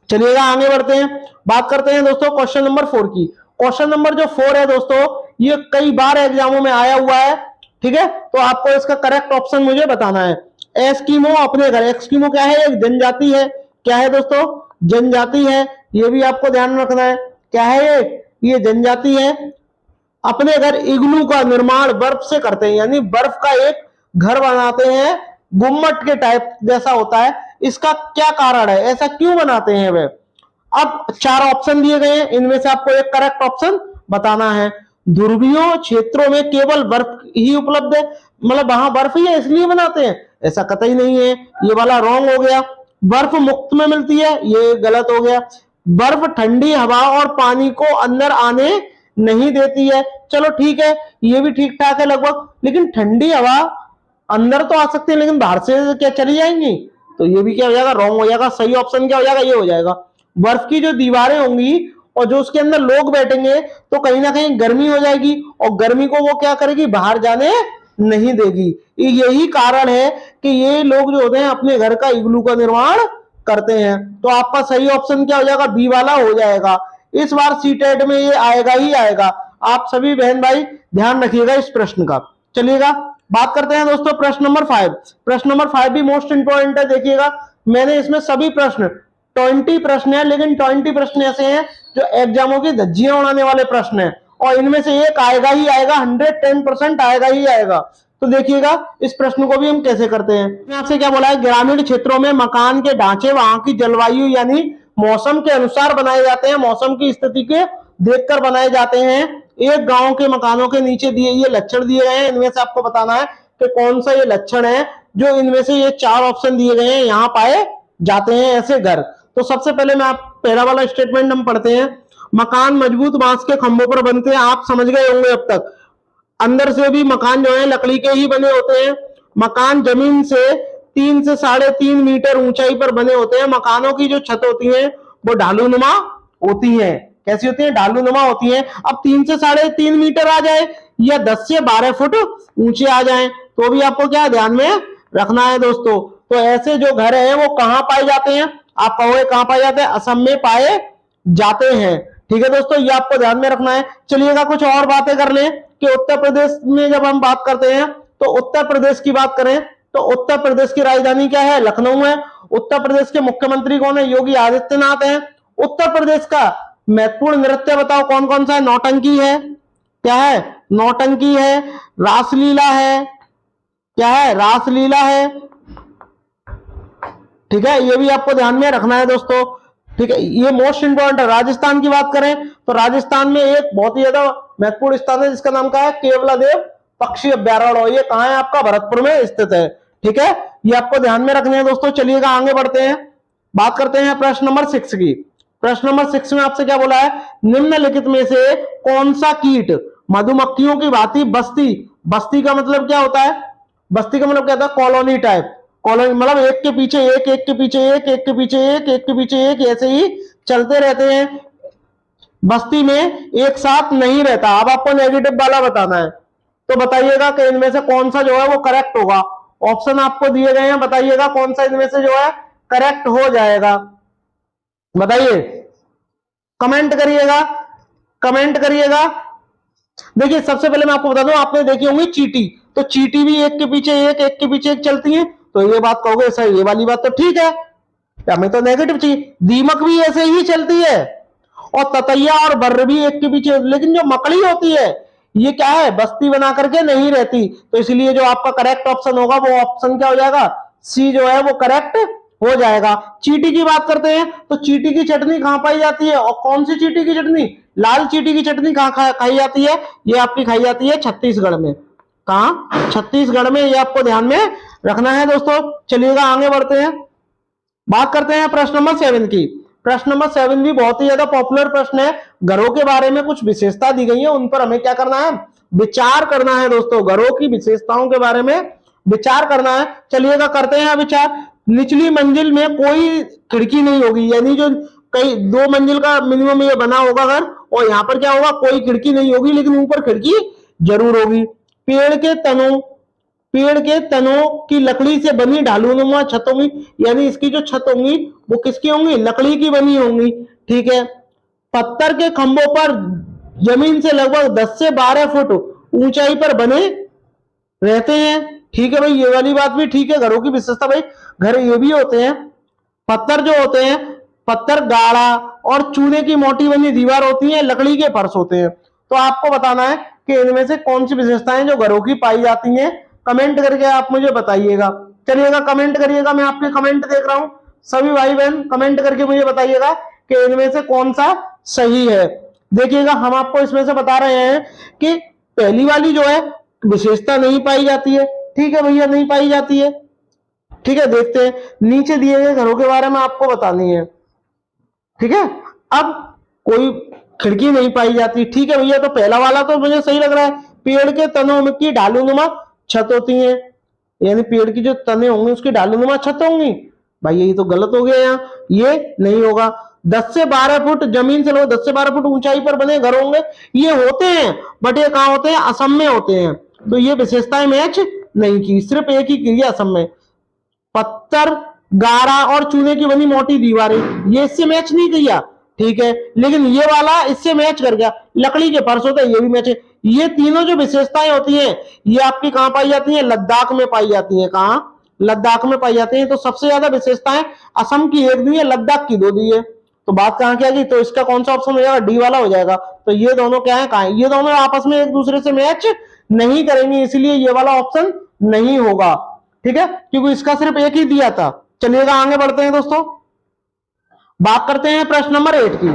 चलिएगा आगे बढ़ते हैं, बात करते हैं दोस्तों क्वेश्चन नंबर 4 की। क्वेश्चन नंबर जो 4 है दोस्तों, ये कई बार एग्जामों में आया हुआ है। ठीक है, तो आपको इसका करेक्ट ऑप्शन मुझे बताना है। एस्किमो अपने घर, एस्किमो क्या है, एक जनजाति है। क्या है दोस्तों, जनजाति है, ये भी आपको ध्यान रखना है। क्या है ये जनजाति है। अपने घर इग्लू का निर्माण बर्फ से करते हैं, यानी बर्फ का एक घर बनाते हैं गुम्मट के टाइप जैसा होता है, इसका क्या कारण है, ऐसा क्यों बनाते हैं वे? अब 4 ऑप्शन दिए गए हैं, इनमें से आपको एक करेक्ट ऑप्शन बताना है। ध्रुवीय क्षेत्रों में केवल बर्फ ही उपलब्ध है, मतलब वहां बर्फ ही है इसलिए बनाते हैं, ऐसा कतई नहीं है, ये वाला रॉन्ग हो गया। बर्फ मुफ्त में मिलती है, ये गलत हो गया। बर्फ ठंडी हवा और पानी को अंदर आने नहीं देती है, चलो ठीक है, ये भी ठीक ठाक है लगभग, लेकिन ठंडी हवा अंदर तो आ सकती है लेकिन बाहर से क्या चली जाएंगी, तो ये भी क्या हो जाएगा, रॉन्ग हो जाएगा। सही ऑप्शन क्या हो जाएगा, ये हो जाएगा। बर्फ की जो दीवारें होंगी और जो उसके अंदर लोग बैठेंगे तो कहीं ना कहीं गर्मी हो जाएगी, और गर्मी को वो क्या करेगी, बाहर जाने नहीं देगी। यही कारण है कि ये लोग जो होते हैं अपने घर का इग्लू का निर्माण करते हैं। तो आपका सही ऑप्शन क्या हो जाएगा, बी वाला हो जाएगा। इस बार सीटेट में ये आएगा ही आएगा, आप सभी बहन भाई ध्यान रखिएगा इस प्रश्न का। चलिएगा बात करते हैं दोस्तों प्रश्न नंबर 5। प्रश्न नंबर 5 भी मोस्ट इंपोर्टेंट है, देखिएगा मैंने इसमें सभी प्रश्न 20 प्रश्न है, लेकिन 20 प्रश्न ऐसे हैं जो एग्जामों की धज्जियां उड़ाने वाले प्रश्न हैं, और इनमें से एक आएगा ही आएगा, 110% आएगा ही आएगा। तो देखिएगा इस प्रश्न को भी हम कैसे करते हैं। आपसे क्या बोला है, ग्रामीण क्षेत्रों में मकान के ढांचे वहां की जलवायु यानी मौसम के अनुसार बनाए जाते हैं, मौसम की स्थिति के देखकर बनाए जाते हैं। एक गांव के मकानों के नीचे दिए ये लक्षण दिए गए हैं, इनमें से आपको बताना है कि कौन सा ये लक्षण है जो इनमें से ये 4 ऑप्शन दिए गए हैं यहां पाए जाते हैं ऐसे घर। तो सबसे पहले मैं आप पहला वाला स्टेटमेंट हम पढ़ते हैं। मकान मजबूत बांस के खंभों पर बनते हैं, आप समझ गए होंगे अब तक। अंदर से भी मकान जो है लकड़ी के ही बने होते हैं। मकान जमीन से 3 से 3.5 मीटर ऊंचाई पर बने होते हैं। मकानों की जो छत होती है वो ढालूनुमा होती है। कैसी होती है, ढालूनुमा होती है। अब 3 से 3.5 मीटर आ जाए या 10 से 12 फुट ऊंचे आ जाए तो भी आपको क्या ध्यान में रखना है दोस्तों। तो ऐसे जो घर है वो कहां पाए जाते हैं, आप कहोगे कहां पाए जाते हैं, असम में पाए जाते हैं। ठीक है दोस्तों, ये आपको ध्यान में रखना है। चलिएगा कुछ और बातें कर लें कि उत्तर प्रदेश में जब हम बात करते हैं तो उत्तर प्रदेश की बात करें तो उत्तर प्रदेश की राजधानी क्या है, लखनऊ है। उत्तर प्रदेश के मुख्यमंत्री कौन है, योगी आदित्यनाथ है। उत्तर प्रदेश का महत्वपूर्ण नृत्य बताओ कौन कौन सा है, नौटंकी है, क्या है, नौटंकी है, रासलीला है, क्या है, रासलीला है। ठीक है, ये भी आपको ध्यान में रखना है दोस्तों। ठीक है, ये मोस्ट इंपोर्टेंट है। राजस्थान की बात करें तो राजस्थान में एक बहुत ही ज्यादा महत्वपूर्ण स्थान है जिसका नाम क्या है, केवलादेव पक्षी अभ्यारण्य, और ये कहां है, आपका भरतपुर में स्थित है। ठीक है, ये आपको ध्यान में रखने हैं दोस्तों। चलिएगा आगे बढ़ते हैं, बात करते हैं प्रश्न नंबर 6 की। प्रश्न नंबर 6 में आपसे क्या बोला है, निम्नलिखित में से कौन सा कीट मधुमक्खियों की भांति बस्ती, बस्ती का मतलब क्या होता है, बस्ती का मतलब क्या होता है, कॉलोनी टाइप, कॉलोनी मतलब एक के पीछे एक, एक के पीछे एक, एक के पीछे एक, एक के पीछे एक, ऐसे ही चलते रहते हैं, बस्ती में एक साथ नहीं रहता। अब आपको नेगेटिव वाला बताना है, तो बताइएगा कि इनमें से कौन सा जो है वो करेक्ट होगा। ऑप्शन आपको दिए गए हैं, बताइएगा कौन सा इनमें से जो है करेक्ट हो जाएगा, बताइए, कमेंट करिएगा, कमेंट करिएगा। देखिए सबसे पहले मैं आपको बता दूं, आपने देखी होंगी चींटी, तो चींटी भी एक के पीछे एक, एक के पीछे एक चलती है, तो ये बात कहोगे सर ये वाली बात तो ठीक है, हमें तो नेगेटिव चाहिए। दीमक भी ऐसे ही चलती है, और ततैया और बर्र भी एक के पीछे, लेकिन जो मकड़ी होती है ये क्या है, बस्ती बना करके नहीं रहती। तो इसलिए जो आपका करेक्ट ऑप्शन होगा वो ऑप्शन क्या हो जाएगा, सी जो है वो करेक्ट हो जाएगा। चींटी की बात करते हैं तो चींटी की चटनी कहां पाई जाती है, और कौन सी चींटी की चटनी, लाल चींटी की चटनी कहां खाई जाती है, ये आपकी खाई जाती है छत्तीसगढ़ में। कहां, छत्तीसगढ़ में, ये आपको ध्यान में रखना है दोस्तों। चलिएगा आगे बढ़ते हैं, बात करते हैं प्रश्न नंबर 7 की। प्रश्न नंबर 7 भी बहुत ही ज्यादा पॉपुलर प्रश्न है। घरों के बारे में कुछ विशेषता दी गई है, उन पर हमें क्या करना है, विचार करना है दोस्तों। घरों की विशेषताओं के बारे में विचार करना है। चलिएगा करते हैं विचार। निचली मंजिल में कोई खिड़की नहीं होगी, यानी जो कई 2 मंजिल का मिनिमम ये बना होगा घर, और यहाँ पर क्या होगा, कोई खिड़की नहीं होगी, लेकिन ऊपर खिड़की जरूर होगी। पेड़ के तनों की लकड़ी से बनी ढालूनुमा छत होंगी, यानी इसकी जो छत होंगी वो किसकी होंगी, लकड़ी की बनी होंगी। ठीक है, पत्थर के खंभों पर जमीन से लगभग 10 से 12 फुट ऊंचाई पर बने रहते हैं। ठीक है भाई, ये वाली बात भी ठीक है। घरों की विशेषता भाई, घर ये भी होते हैं, पत्थर जो होते हैं, पत्थर गाढ़ा और चूने की मोटी बनी दीवार होती है, लकड़ी के फर्श होते हैं। तो आपको बताना है कि इनमें से कौन सी विशेषताएं जो घरों की पाई जाती हैं कमेंट करके आप मुझे बताइएगा। चलिएगा कमेंट करिएगा, मैं आपके कमेंट देख रहा हूं। सभी भाई बहन कमेंट करके मुझे बताइएगा कि इनमें से कौन सा सही है। देखिएगा हम आपको इसमें से बता रहे हैं कि पहली वाली जो है विशेषता नहीं पाई जाती है। ठीक है भैया, नहीं पाई जाती है। ठीक है, देखते हैं नीचे दिए गए घरों के बारे में आपको बतानी है। ठीक है, अब कोई खिड़की नहीं पाई जाती। ठीक है भैया, तो पहला वाला तो मुझे सही लग रहा है, पेड़ के तनों में की ढालूनुमा छत होती है, यानी पेड़ की जो तने होंगे उसकी ढालूनुमा छत होंगी। भाई ये तो गलत हो गया, यहाँ ये नहीं होगा। 10 से 12 फुट जमीन से लो, 10 से 12 फुट ऊंचाई पर बने घर होंगे, ये होते हैं, बट ये कहाँ होते हैं? असम में होते हैं। तो ये विशेषताएं मैच नहीं की, सिर्फ एक ही की असम में। पत्थर, गारा और चूने की बनी मोटी दीवारें, ये इससे मैच नहीं किया। ठीक है, लेकिन ये वाला इससे मैच कर गया। लकड़ी के फर्श होते हैं, ये भी मैच है। ये तीनों जो विशेषताएं होती हैं ये आपकी कहां पाई जाती हैं? लद्दाख में पाई जाती हैं। कहां? लद्दाख में पाई जाती हैं। तो सबसे ज्यादा विशेषताएं असम की एक दी है, लद्दाख की 2 दी है। तो बात कहां की आ गई? तो इसका कौन सा ऑप्शन हो जाएगा? डी वाला हो जाएगा। तो ये दोनों क्या है? कहां है? ये दोनों आपस में एक दूसरे से मैच नहीं करेंगे, इसलिए ये वाला ऑप्शन नहीं होगा। ठीक है, क्योंकि इसका सिर्फ एक ही दिया था। चलिएगा आगे बढ़ते हैं दोस्तों, बात करते हैं प्रश्न नंबर 8 की।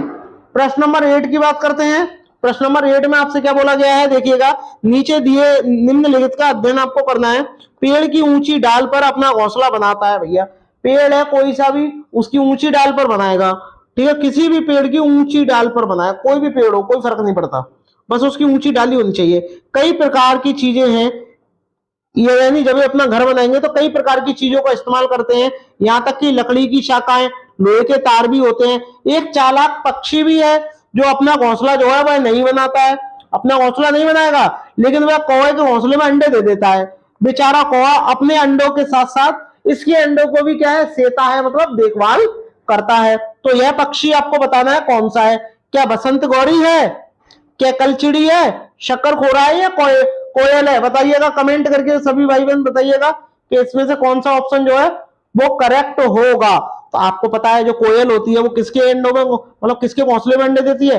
प्रश्न नंबर 8 की बात करते हैं। प्रश्न नंबर 8 में आपसे क्या बोला गया है? देखिएगा नीचे दिए निम्नलिखित का अध्ययन आपको करना है। पेड़ की ऊंची डाल पर अपना घोंसला बनाता है। भैया पेड़ है कोई सा भी, उसकी ऊंची डाल पर बनाएगा। ठीक है, किसी भी पेड़ की ऊंची डाल पर बनाए, कोई भी पेड़ हो कोई फर्क नहीं पड़ता, बस उसकी ऊंची डाली होनी चाहिए। कई प्रकार की चीजें हैं, ये यानी जब ये अपना घर बनाएंगे तो कई प्रकार की चीजों का इस्तेमाल करते हैं, यहां तक कि लकड़ी की शाखाएं, लोहे के तार भी होते हैं। एक चालाक पक्षी भी है जो अपना घोंसला जो है वह नहीं बनाता है, अपना घोंसला नहीं बनाएगा, लेकिन वह कौवे के घोंसले में अंडे दे देता है। बेचारा कौवा अपने अंडों के साथ साथ इसके अंडों को भी क्या है? सेता है, मतलब देखभाल करता है। तो यह पक्षी आपको बताना है कौन सा है। क्या बसंत गौरी है, क्या कलचिड़ी है, शक्कर खोरा है, या कोयल है? बताइएगा कमेंट करके सभी भाई बहन बताइएगा कि इसमें से कौन सा ऑप्शन जो है वो करेक्ट होगा। तो आपको पता है जो कोयल होती है वो किसके अंडों में, मतलब किसके घोंसले में अंडे देती है?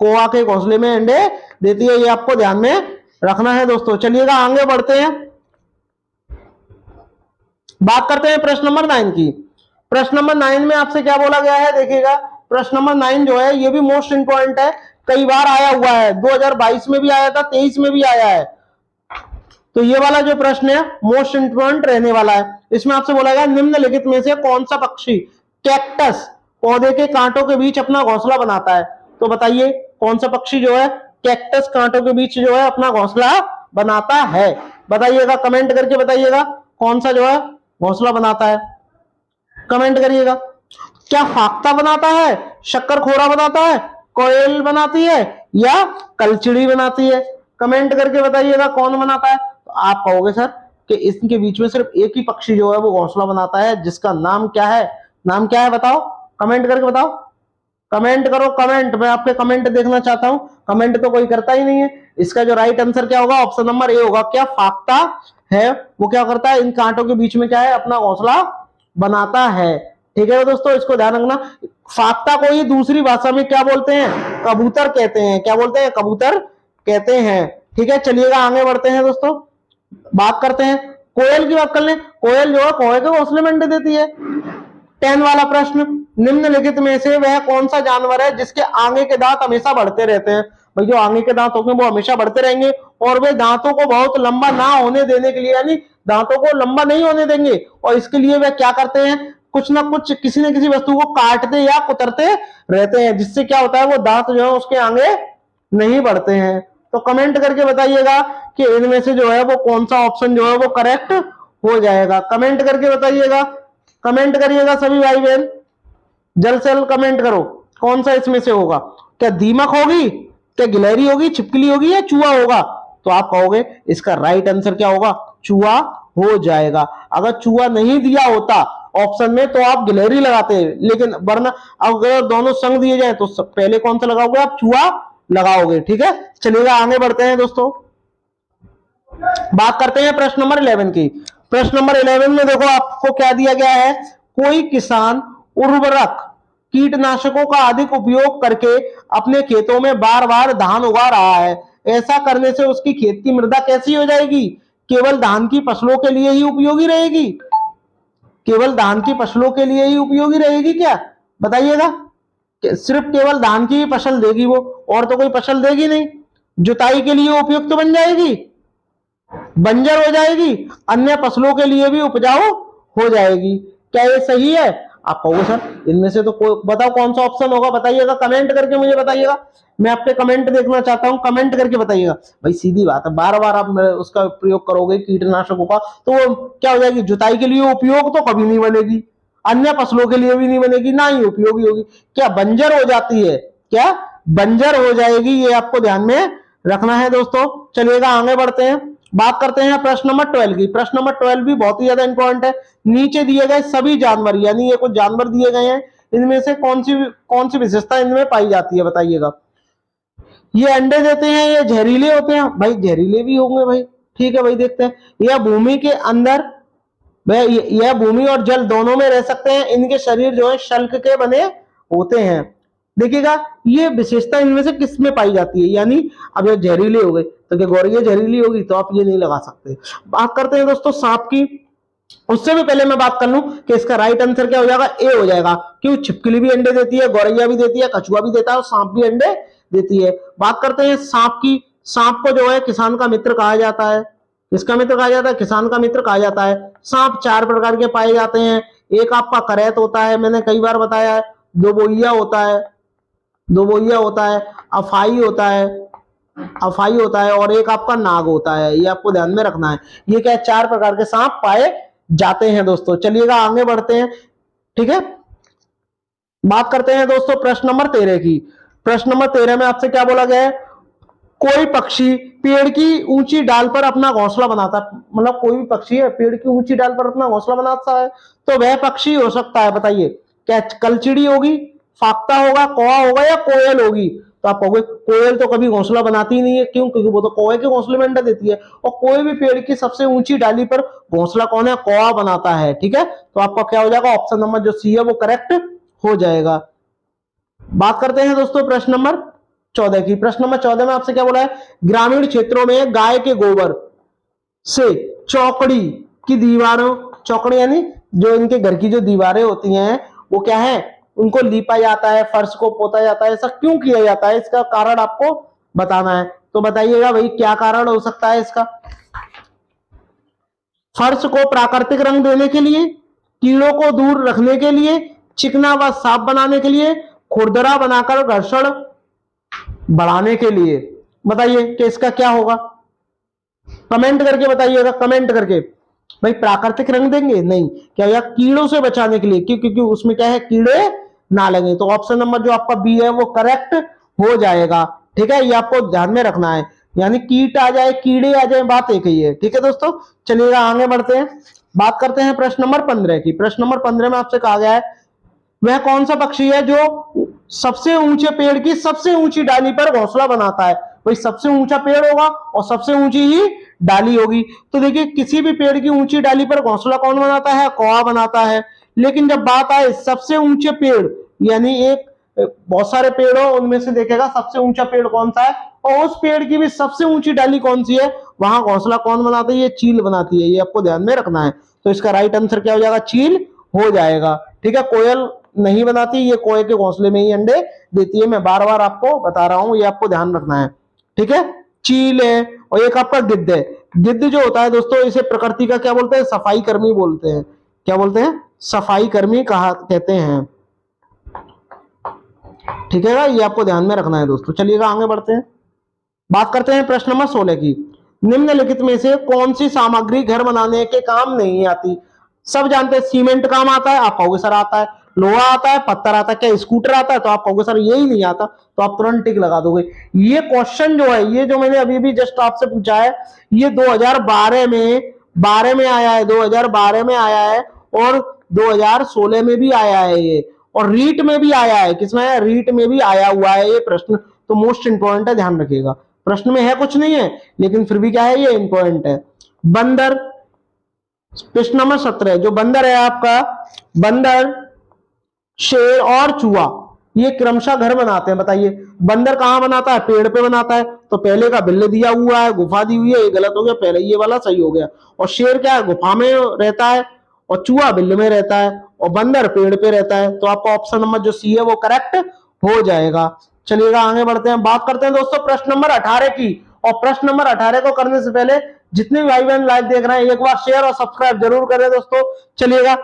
कौवा के घोंसले में अंडे देती है, ये आपको ध्यान में रखना है दोस्तों। चलिएगा आगे बढ़ते हैं, बात करते हैं प्रश्न नंबर 9 की। प्रश्न नंबर 9 में आपसे क्या बोला गया है? देखिएगा प्रश्न नंबर 9 जो है ये भी मोस्ट इंपॉर्टेंट है, कई बार आया हुआ है, 2022 में भी आया था, 23 में भी आया है। तो ये वाला जो प्रश्न है मोस्ट इंपॉर्टेंट रहने वाला है। इसमें आपसे बोला गया निम्नलिखित में से कौन सा पक्षी कैक्टस पौधे के कांटों के बीच अपना घोंसला बनाता है? तो बताइए कौन सा पक्षी जो है कैक्टस कांटों के बीच जो है अपना घोंसला बनाता है? बताइएगा कमेंट करके बताइएगा कौन सा जो है घोंसला बनाता है, कमेंट करिएगा। क्या फाख्ता बनाता है, शक्कर खोरा बनाता है, कोयल बनाती है, या कलचिड़ी बनाती है? कमेंट करके बताइएगा कौन बनाता है। तो आप कहोगे सर कि इसके बीच में सिर्फ एक ही पक्षी जो है वो घोंसला बनाता है, जिसका नाम क्या है? नाम क्या है बताओ, कमेंट करके बताओ। कमेंट करो कमेंट, मैं आपके कमेंट देखना चाहता हूं। कमेंट तो कोई करता ही नहीं है। इसका जो राइट आंसर क्या होगा? ऑप्शन नंबर ए होगा। क्या फाख्ता है वो क्या करता है? इन कांटों के बीच में क्या है? अपना घोंसला बनाता है। ठीक है दोस्तों, इसको ध्यान रखना। फाख्ता को ही दूसरी भाषा में क्या बोलते हैं? कबूतर कहते हैं। क्या बोलते हैं? कबूतर कहते हैं। ठीक है, चलिएगा आगे बढ़ते हैं दोस्तों, बात करते हैं कोयल की। बात कर लें, कोयल जो है कौवे के घोंसले में अंडे देती है। 10 वाला प्रश्न, निम्नलिखित में से वह कौन सा जानवर है जिसके आगे के दांत हमेशा बढ़ते रहते हैं? भाई जो आगे के दांत होंगे वो हमेशा बढ़ते रहेंगे, और वे दांतों को बहुत लंबा ना होने देने के लिए, यानी दांतों को लंबा नहीं होने देंगे, और इसके लिए वे क्या करते हैं? कुछ ना कुछ किसी न किसी वस्तु को काटते या कुतरते रहते हैं, जिससे क्या होता है वो दांत जो है उसके आगे नहीं बढ़ते हैं। तो कमेंट करके बताइएगा कि इनमें से जो है वो कौन सा ऑप्शन जो है वो करेक्ट हो जाएगा। कमेंट करके बताइएगा, कमेंट करिएगा सभी भाई बहन, जल्द से जल्द कमेंट करो कौन सा इसमें से होगा। क्या दीमक होगी, क्या गिलहरी होगी, छिपकली होगी, या चूहा होगा? तो आप कहोगे इसका राइट आंसर क्या होगा? चूहा हो जाएगा। अगर चूहा नहीं दिया होता ऑप्शन में तो आप गिलहरी लगाते हैं, लेकिन वरना अगर दोनों संग दिए जाए तो पहले कौन सा लगाओगे? आप चूहा लगाओगे। ठीक है, चलिएगा आगे बढ़ते हैं दोस्तों, बात करते हैं प्रश्न नंबर 11 की। प्रश्न नंबर 11 में देखो आपको क्या दिया गया है। कोई किसान उर्वरक कीटनाशकों का अधिक उपयोग करके अपने खेतों में बार बार धान उगा रहा है, ऐसा करने से उसकी खेत की मृदा कैसी हो जाएगी? केवल धान की फसलों के लिए ही उपयोगी रहेगी? केवल धान की फसलों के लिए ही उपयोगी रहेगी क्या? बताइएगा। सिर्फ केवल धान की ही फसल देगी वो, और तो कोई फसल देगी नहीं। जुताई के लिए उपयुक्त तो बन जाएगी, बंजर हो जाएगी, अन्य फसलों के लिए भी उपजाऊ हो जाएगी। क्या ये सही है? आप कहोगे सर इनमें से तो कोई, बताओ कौन सा ऑप्शन होगा, बताइएगा, कमेंट करके मुझे बताइएगा। मैं आपके कमेंट देखना चाहता हूं, कमेंट करके बताइएगा। भाई सीधी बात है, बार बार आप उसका प्रयोग करोगे कीटनाशकों का तो वो क्या हो जाएगी, जुताई के लिए उपयोग तो कभी नहीं बनेगी, अन्य फसलों के लिए भी नहीं बनेगी, ना ही उपयोगी होगी। क्या बंजर हो जाती है? क्या बंजर हो जाएगी? ये आपको ध्यान में रखना है दोस्तों। चलिएगा आगे बढ़ते हैं, बात करते हैं प्रश्न नंबर 12 की। प्रश्न नंबर 12 भी बहुत ही ज्यादा इंपॉर्टेंट है। नीचे दिए गए सभी जानवर, यानी ये कुछ जानवर दिए गए हैं, इनमें से कौन सी विशेषता इनमें पाई जाती है, बताइएगा। ये अंडे देते हैं, ये जहरीले होते हैं? भाई जहरीले भी होंगे भाई, ठीक है भाई, देखते हैं। यह भूमि के अंदर, यह भूमि और जल दोनों में रह सकते हैं, इनके शरीर जो है शल्क के बने होते हैं। देखिएगा ये विशेषता इनमें से किस में पाई जाती है, यानी अब ये जहरीले हो गए तो क्या गौरैया जहरीली होगी, तो आप ये नहीं लगा सकते। बात करते हैं दोस्तों सांप की। उससे भी पहले मैं बात कर लूं कि इसका राइट आंसर क्या हो जाएगा, ए हो जाएगा। क्यों? छिपकली भी अंडे देती है, गौरैया भी देती है, कछुआ भी देता है और सांप भी अंडे देती है। बात करते हैं सांप की। सांप को जो है किसान का मित्र कहा जाता है। किसका मित्र कहा जाता है? किसान का मित्र कहा जाता है। सांप 4 प्रकार के पाए जाते हैं। एक आपका करैत होता है, मैंने कई बार बताया है, दोबोइया होता है, अफाई होता है और एक आपका नाग होता है। ये आपको ध्यान में रखना है। ये क्या 4 प्रकार के सांप पाए जाते हैं दोस्तों। चलिएगा आगे बढ़ते हैं, ठीक है। बात करते हैं दोस्तों प्रश्न नंबर 13 की। प्रश्न नंबर 13 में आपसे क्या बोला गया है, कोई पक्षी पेड़ की ऊंची डाल पर अपना घोंसला बनाता है, मतलब कोई भी पक्षी है पेड़ की ऊंची डाल पर अपना घोंसला बनाता है, तो वह पक्षी हो सकता है, बताइए। क्या कलचिड़ी होगी, फाख्ता होगा, कौवा होगा या कोयल होगी? तो आप कहोगे कोयल तो कभी घोंसला बनाती ही नहीं है, क्यों? क्योंकि वो तो कौवे के घोंसले में अंडा देती है, और कोई भी पेड़ की सबसे ऊंची डाली पर घोंसला कौन है? कौवा बनाता है, ठीक है। तो आपका क्या हो जाएगा, ऑप्शन नंबर जो सी है वो करेक्ट हो जाएगा। बात करते हैं दोस्तों प्रश्न नंबर 14 की। प्रश्न नंबर 14 में आपसे क्या बोला है, ग्रामीण क्षेत्रों में गाय के गोबर से चौकड़ी की दीवारों, चौकड़ी यानी जो इनके घर की जो दीवारें होती हैं वो क्या है, उनको लीपा जाता है, फर्श को पोता जाता है। ऐसा क्यों किया जाता है, इसका कारण आपको बताना है। तो बताइएगा भाई क्या कारण हो सकता है इसका। फर्श को प्राकृतिक रंग देने के लिए, कीड़ों को दूर रखने के लिए, चिकना व साफ बनाने के लिए, खुरदरा बनाकर घर्षण बढ़ाने के लिए। बताइए कि इसका क्या होगा, कमेंट करके बताइएगा, कमेंट करके। भाई प्राकृतिक रंग देंगे नहीं, क्या या कीड़ों से बचाने के लिए, क्योंकि उसमें क्या है, कीड़े ना लगे। तो ऑप्शन नंबर जो आपका बी है वो करेक्ट हो जाएगा, ठीक है। ये आपको ध्यान में रखना है, यानी कीट आ जाए, कीड़े आ जाए, बात एक ही है, ठीक है दोस्तों। चलिएगा आगे बढ़ते हैं, बात करते हैं प्रश्न नंबर 15 की। प्रश्न नंबर 15 में आपसे कहा गया है वह कौन सा पक्षी है जो सबसे ऊंचे पेड़ की सबसे ऊंची डाली पर घोंसला बनाता है। भाई सबसे ऊंचा पेड़ होगा और सबसे ऊंची ही डाली होगी। तो देखिए किसी भी पेड़ की ऊंची डाली पर घोंसला कौन बनाता है, कौवा बनाता है। लेकिन जब बात आए सबसे ऊंचे पेड़, यानी एक बहुत सारे पेड़ हो उनमें से देखेगा सबसे ऊंचा पेड़ कौन सा है, और उस पेड़ की भी सबसे ऊंची डाली कौन सी है, वहां घोंसला कौन बनाता है, ये चील बनाती है। ये आपको ध्यान में रखना है। तो इसका राइट आंसर क्या हो जाएगा, चील हो जाएगा, ठीक है। कोयल नहीं बनाती, ये कोयल के घोंसले में ही अंडे देती है। मैं बार बार आपको बता रहा हूं, ये आपको ध्यान रखना है, ठीक है। चील है और एक आपका गिद्ध है। गिद्ध जो होता है दोस्तों, इसे प्रकृति का क्या बोलते हैं, सफाई कर्मी बोलते हैं। क्या बोलते हैं, सफाई कर्मी कहा कहते हैं, ठीक है। ये आपको ध्यान में रखना है दोस्तों। चलिएगा आगे बढ़ते हैं, बात करते हैं प्रश्न नंबर 16 की। निम्नलिखित में से कौन सी सामग्री घर बनाने के काम नहीं आती। सब जानते हैं सीमेंट काम आता है, आप कहोगे सर आता है। लोहा आता है, पत्थर आता है, क्या स्कूटर आता है, तो आप कहोगे सर यही नहीं आता, तो आप तुरंत टिक लगा दोगे। ये क्वेश्चन जो है, ये जो मैंने अभी भी जस्ट आपसे पूछा है, ये 2012 में आया है, 2012 में आया है और 2016 में भी आया है ये, और रीट में भी आया है। किसमें है, रीट में भी आया हुआ है ये प्रश्न। तो मोस्ट इंपॉर्टेंट है, ध्यान रखिएगा। प्रश्न में है कुछ नहीं है, लेकिन फिर भी क्या है, ये इंपॉर्टेंट है। बंदर, प्रश्न नंबर 17, जो बंदर है आपका, बंदर, शेर और चूहा, ये क्रमशः घर बनाते हैं। बताइए बंदर कहाँ बनाता है? पेड़ पे बनाता है। तो पहले का बिल्ले दिया हुआ है, गुफा दी हुई है, ये गलत हो गया, पहले ये वाला सही हो गया। और शेर क्या है? गुफा में रहता है, और चूहा बिल्ले में रहता है, और बंदर पेड़ पे रहता है। तो आपका ऑप्शन नंबर जो सी है वो करेक्ट हो जाएगा। चलिएगा आगे बढ़ते हैं, बात करते हैं दोस्तों प्रश्न नंबर 18 की। और प्रश्न नंबर 18 को करने से पहले जितने भी भाई बहन लाइव देख रहे हैं एक बार शेयर और सब्सक्राइब जरूर करें दोस्तों। चलिएगा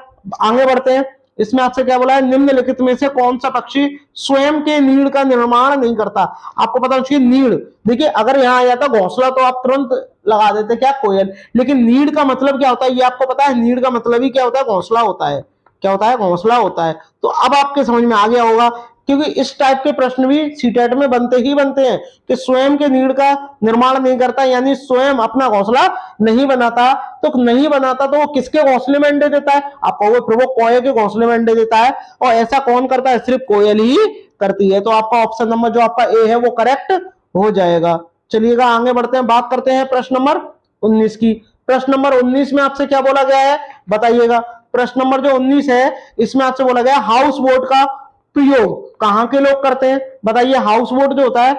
आगे बढ़ते हैं। इसमें आपसे क्या बोला है? निम्नलिखित में से कौन सा पक्षी स्वयं के नीड़ का निर्माण नहीं करता? आपको पता होना चाहिए नीड़। देखिए अगर यहाँ आ जाता घोंसला तो आप तुरंत लगा देते क्या? कोयल। लेकिन नीड़ का मतलब क्या होता है ये आपको पता है? नीड़ का मतलब ही क्या होता है? घोंसला होता है। क्या होता है? घोंसला होता है। तो अब आपके समझ में आ गया होगा, क्योंकि इस टाइप के प्रश्न भी सीटेट में बनते ही बनते हैं कि स्वयं के नीड़ का निर्माण नहीं करता, यानी स्वयं अपना घोंसला नहीं बनाता। तो नहीं बनाता तो वो किसके घोंसले में अंडे देता है? आप कहोगे प्रभु कोयल के घोंसले में अंडे देता है, और ऐसा कौन करता है? सिर्फ कोयल ही करती है। तो आपका ऑप्शन नंबर जो आपका ए है वो करेक्ट हो जाएगा। चलिएगा आगे बढ़ते हैं, बात करते हैं प्रश्न नंबर 19 की। प्रश्न नंबर 19 में आपसे क्या बोला गया है बताइएगा? प्रश्न नंबर जो 19 है इसमें आपसे बोला गया हाउस बोट का प्रयोग कहां के लोग करते हैं? बताइए हाउस बोट जो होता है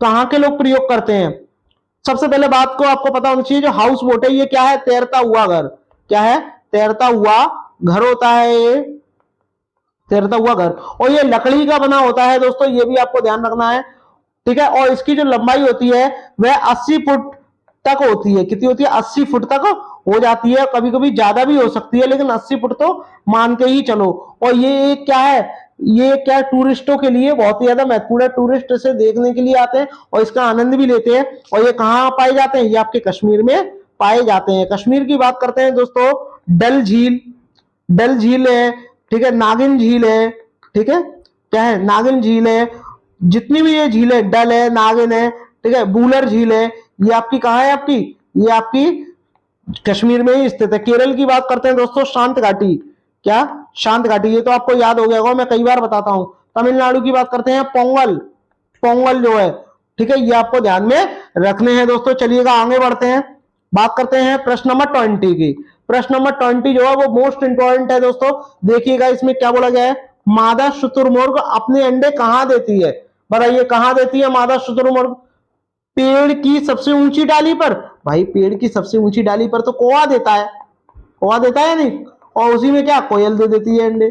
कहां के लोग प्रयोग करते हैं? सबसे पहले बात को आपको पता होना चाहिए जो हाउस बोट है ये क्या है? तैरता हुआ घर। क्या है? तैरता हुआ घर होता है ये, तैरता हुआ घर। और ये लकड़ी का बना होता है दोस्तों, ये भी आपको ध्यान रखना है, ठीक है। और इसकी जो लंबाई होती है वह 80 फुट तक होती है। कितनी होती है? 80 फुट तक हो जाती है, कभी कभी ज्यादा भी हो सकती है, लेकिन 80 फुट तो मान के ही चलो। और ये क्या है? ये क्या टूरिस्टों के लिए बहुत ही ज्यादा महत्वपूर्ण है। टूरिस्ट इसे देखने के लिए आते हैं और इसका आनंद भी लेते हैं। और ये कहाँ पाए जाते हैं? ये आपके कश्मीर में पाए जाते हैं। कश्मीर की बात करते हैं दोस्तों, डल झील, डल झील है, ठीक है, नागिन झील है, ठीक है, क्या है? नागिन झील है। जितनी भी ये झील है, डल है, नागिन है, ठीक है, बूलर झील है, ये आपकी कहाँ है? आपकी ये आपकी कश्मीर में ही स्थित है। केरल की बात करते हैं दोस्तों, शांत घाटी। क्या? शांत घाटी, ये तो आपको याद हो गया होगा, मैं कई बार बताता हूं। तमिलनाडु की बात करते हैं, पोंगल, पोंगल जो है, ठीक है, ये आपको ध्यान में रखने हैं दोस्तों। चलिएगा आगे बढ़ते हैं, बात करते हैं प्रश्न नंबर 20 की। प्रश्न नंबर 20 जो है वो मोस्ट इंपॉर्टेंट है दोस्तों। देखिएगा इसमें क्या बोला गया है? मादा शुतुरमुर्ग अपने अंडे कहां देती है? बताइए कहां देती है मादा शुतुरमुर्ग? पेड़ की सबसे ऊंची डाली पर। भाई पेड़ की सबसे ऊंची डाली पर तो कौवा देता है, कौवा देता है नहीं। और उसी में क्या? कोयल दे देती है अंडे,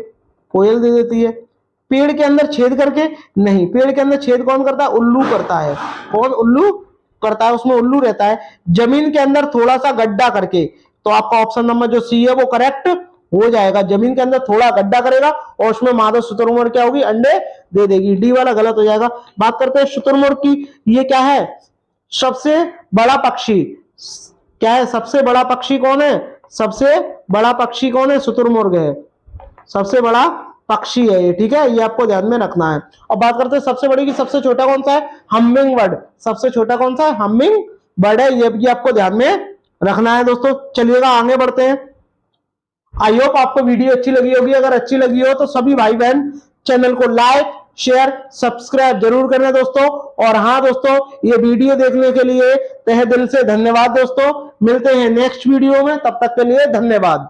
कोयल दे देती है। पेड़ के अंदर छेद करके नहीं, पेड़ के अंदर छेद कौन करता है? उल्लू करता है। कौन? उल्लू करता है, उसमें उल्लू रहता है। जमीन के अंदर थोड़ा सा गड्ढा करके। तो आपका ऑप्शन नंबर जो सी है वो करेक्ट हो जाएगा। जमीन के अंदर थोड़ा गड्ढा करेगा और उसमें मादा शुतुरमुर्ग क्या होगी? अंडे दे देगी। डी वाला गलत हो जाएगा। बात करते हैं शुतुरमुर्ग की। ये क्या है? सबसे बड़ा पक्षी। क्या है? सबसे बड़ा पक्षी कौन है? सबसे बड़ा पक्षी कौन है? शुतुरमुर्ग है, सबसे बड़ा पक्षी है ये, ठीक है, ये आपको ध्यान में रखना है। और बात करते हैं सबसे बड़ी की, सबसे छोटा कौन सा है? Humming bird. सबसे छोटा कौन सा है? हमिंग बर्ड है, ये भी आपको ध्यान में रखना है दोस्तों। चलिएगा आगे बढ़ते हैं। आई होप आपको वीडियो अच्छी लगी होगी। अगर अच्छी लगी हो तो सभी भाई बहन चैनल को लाइक शेयर सब्सक्राइब जरूर करना दोस्तों। और हाँ दोस्तों, ये वीडियो देखने के लिए तहे दिल से धन्यवाद दोस्तों। मिलते हैं नेक्स्ट वीडियो में, तब तक के लिए धन्यवाद।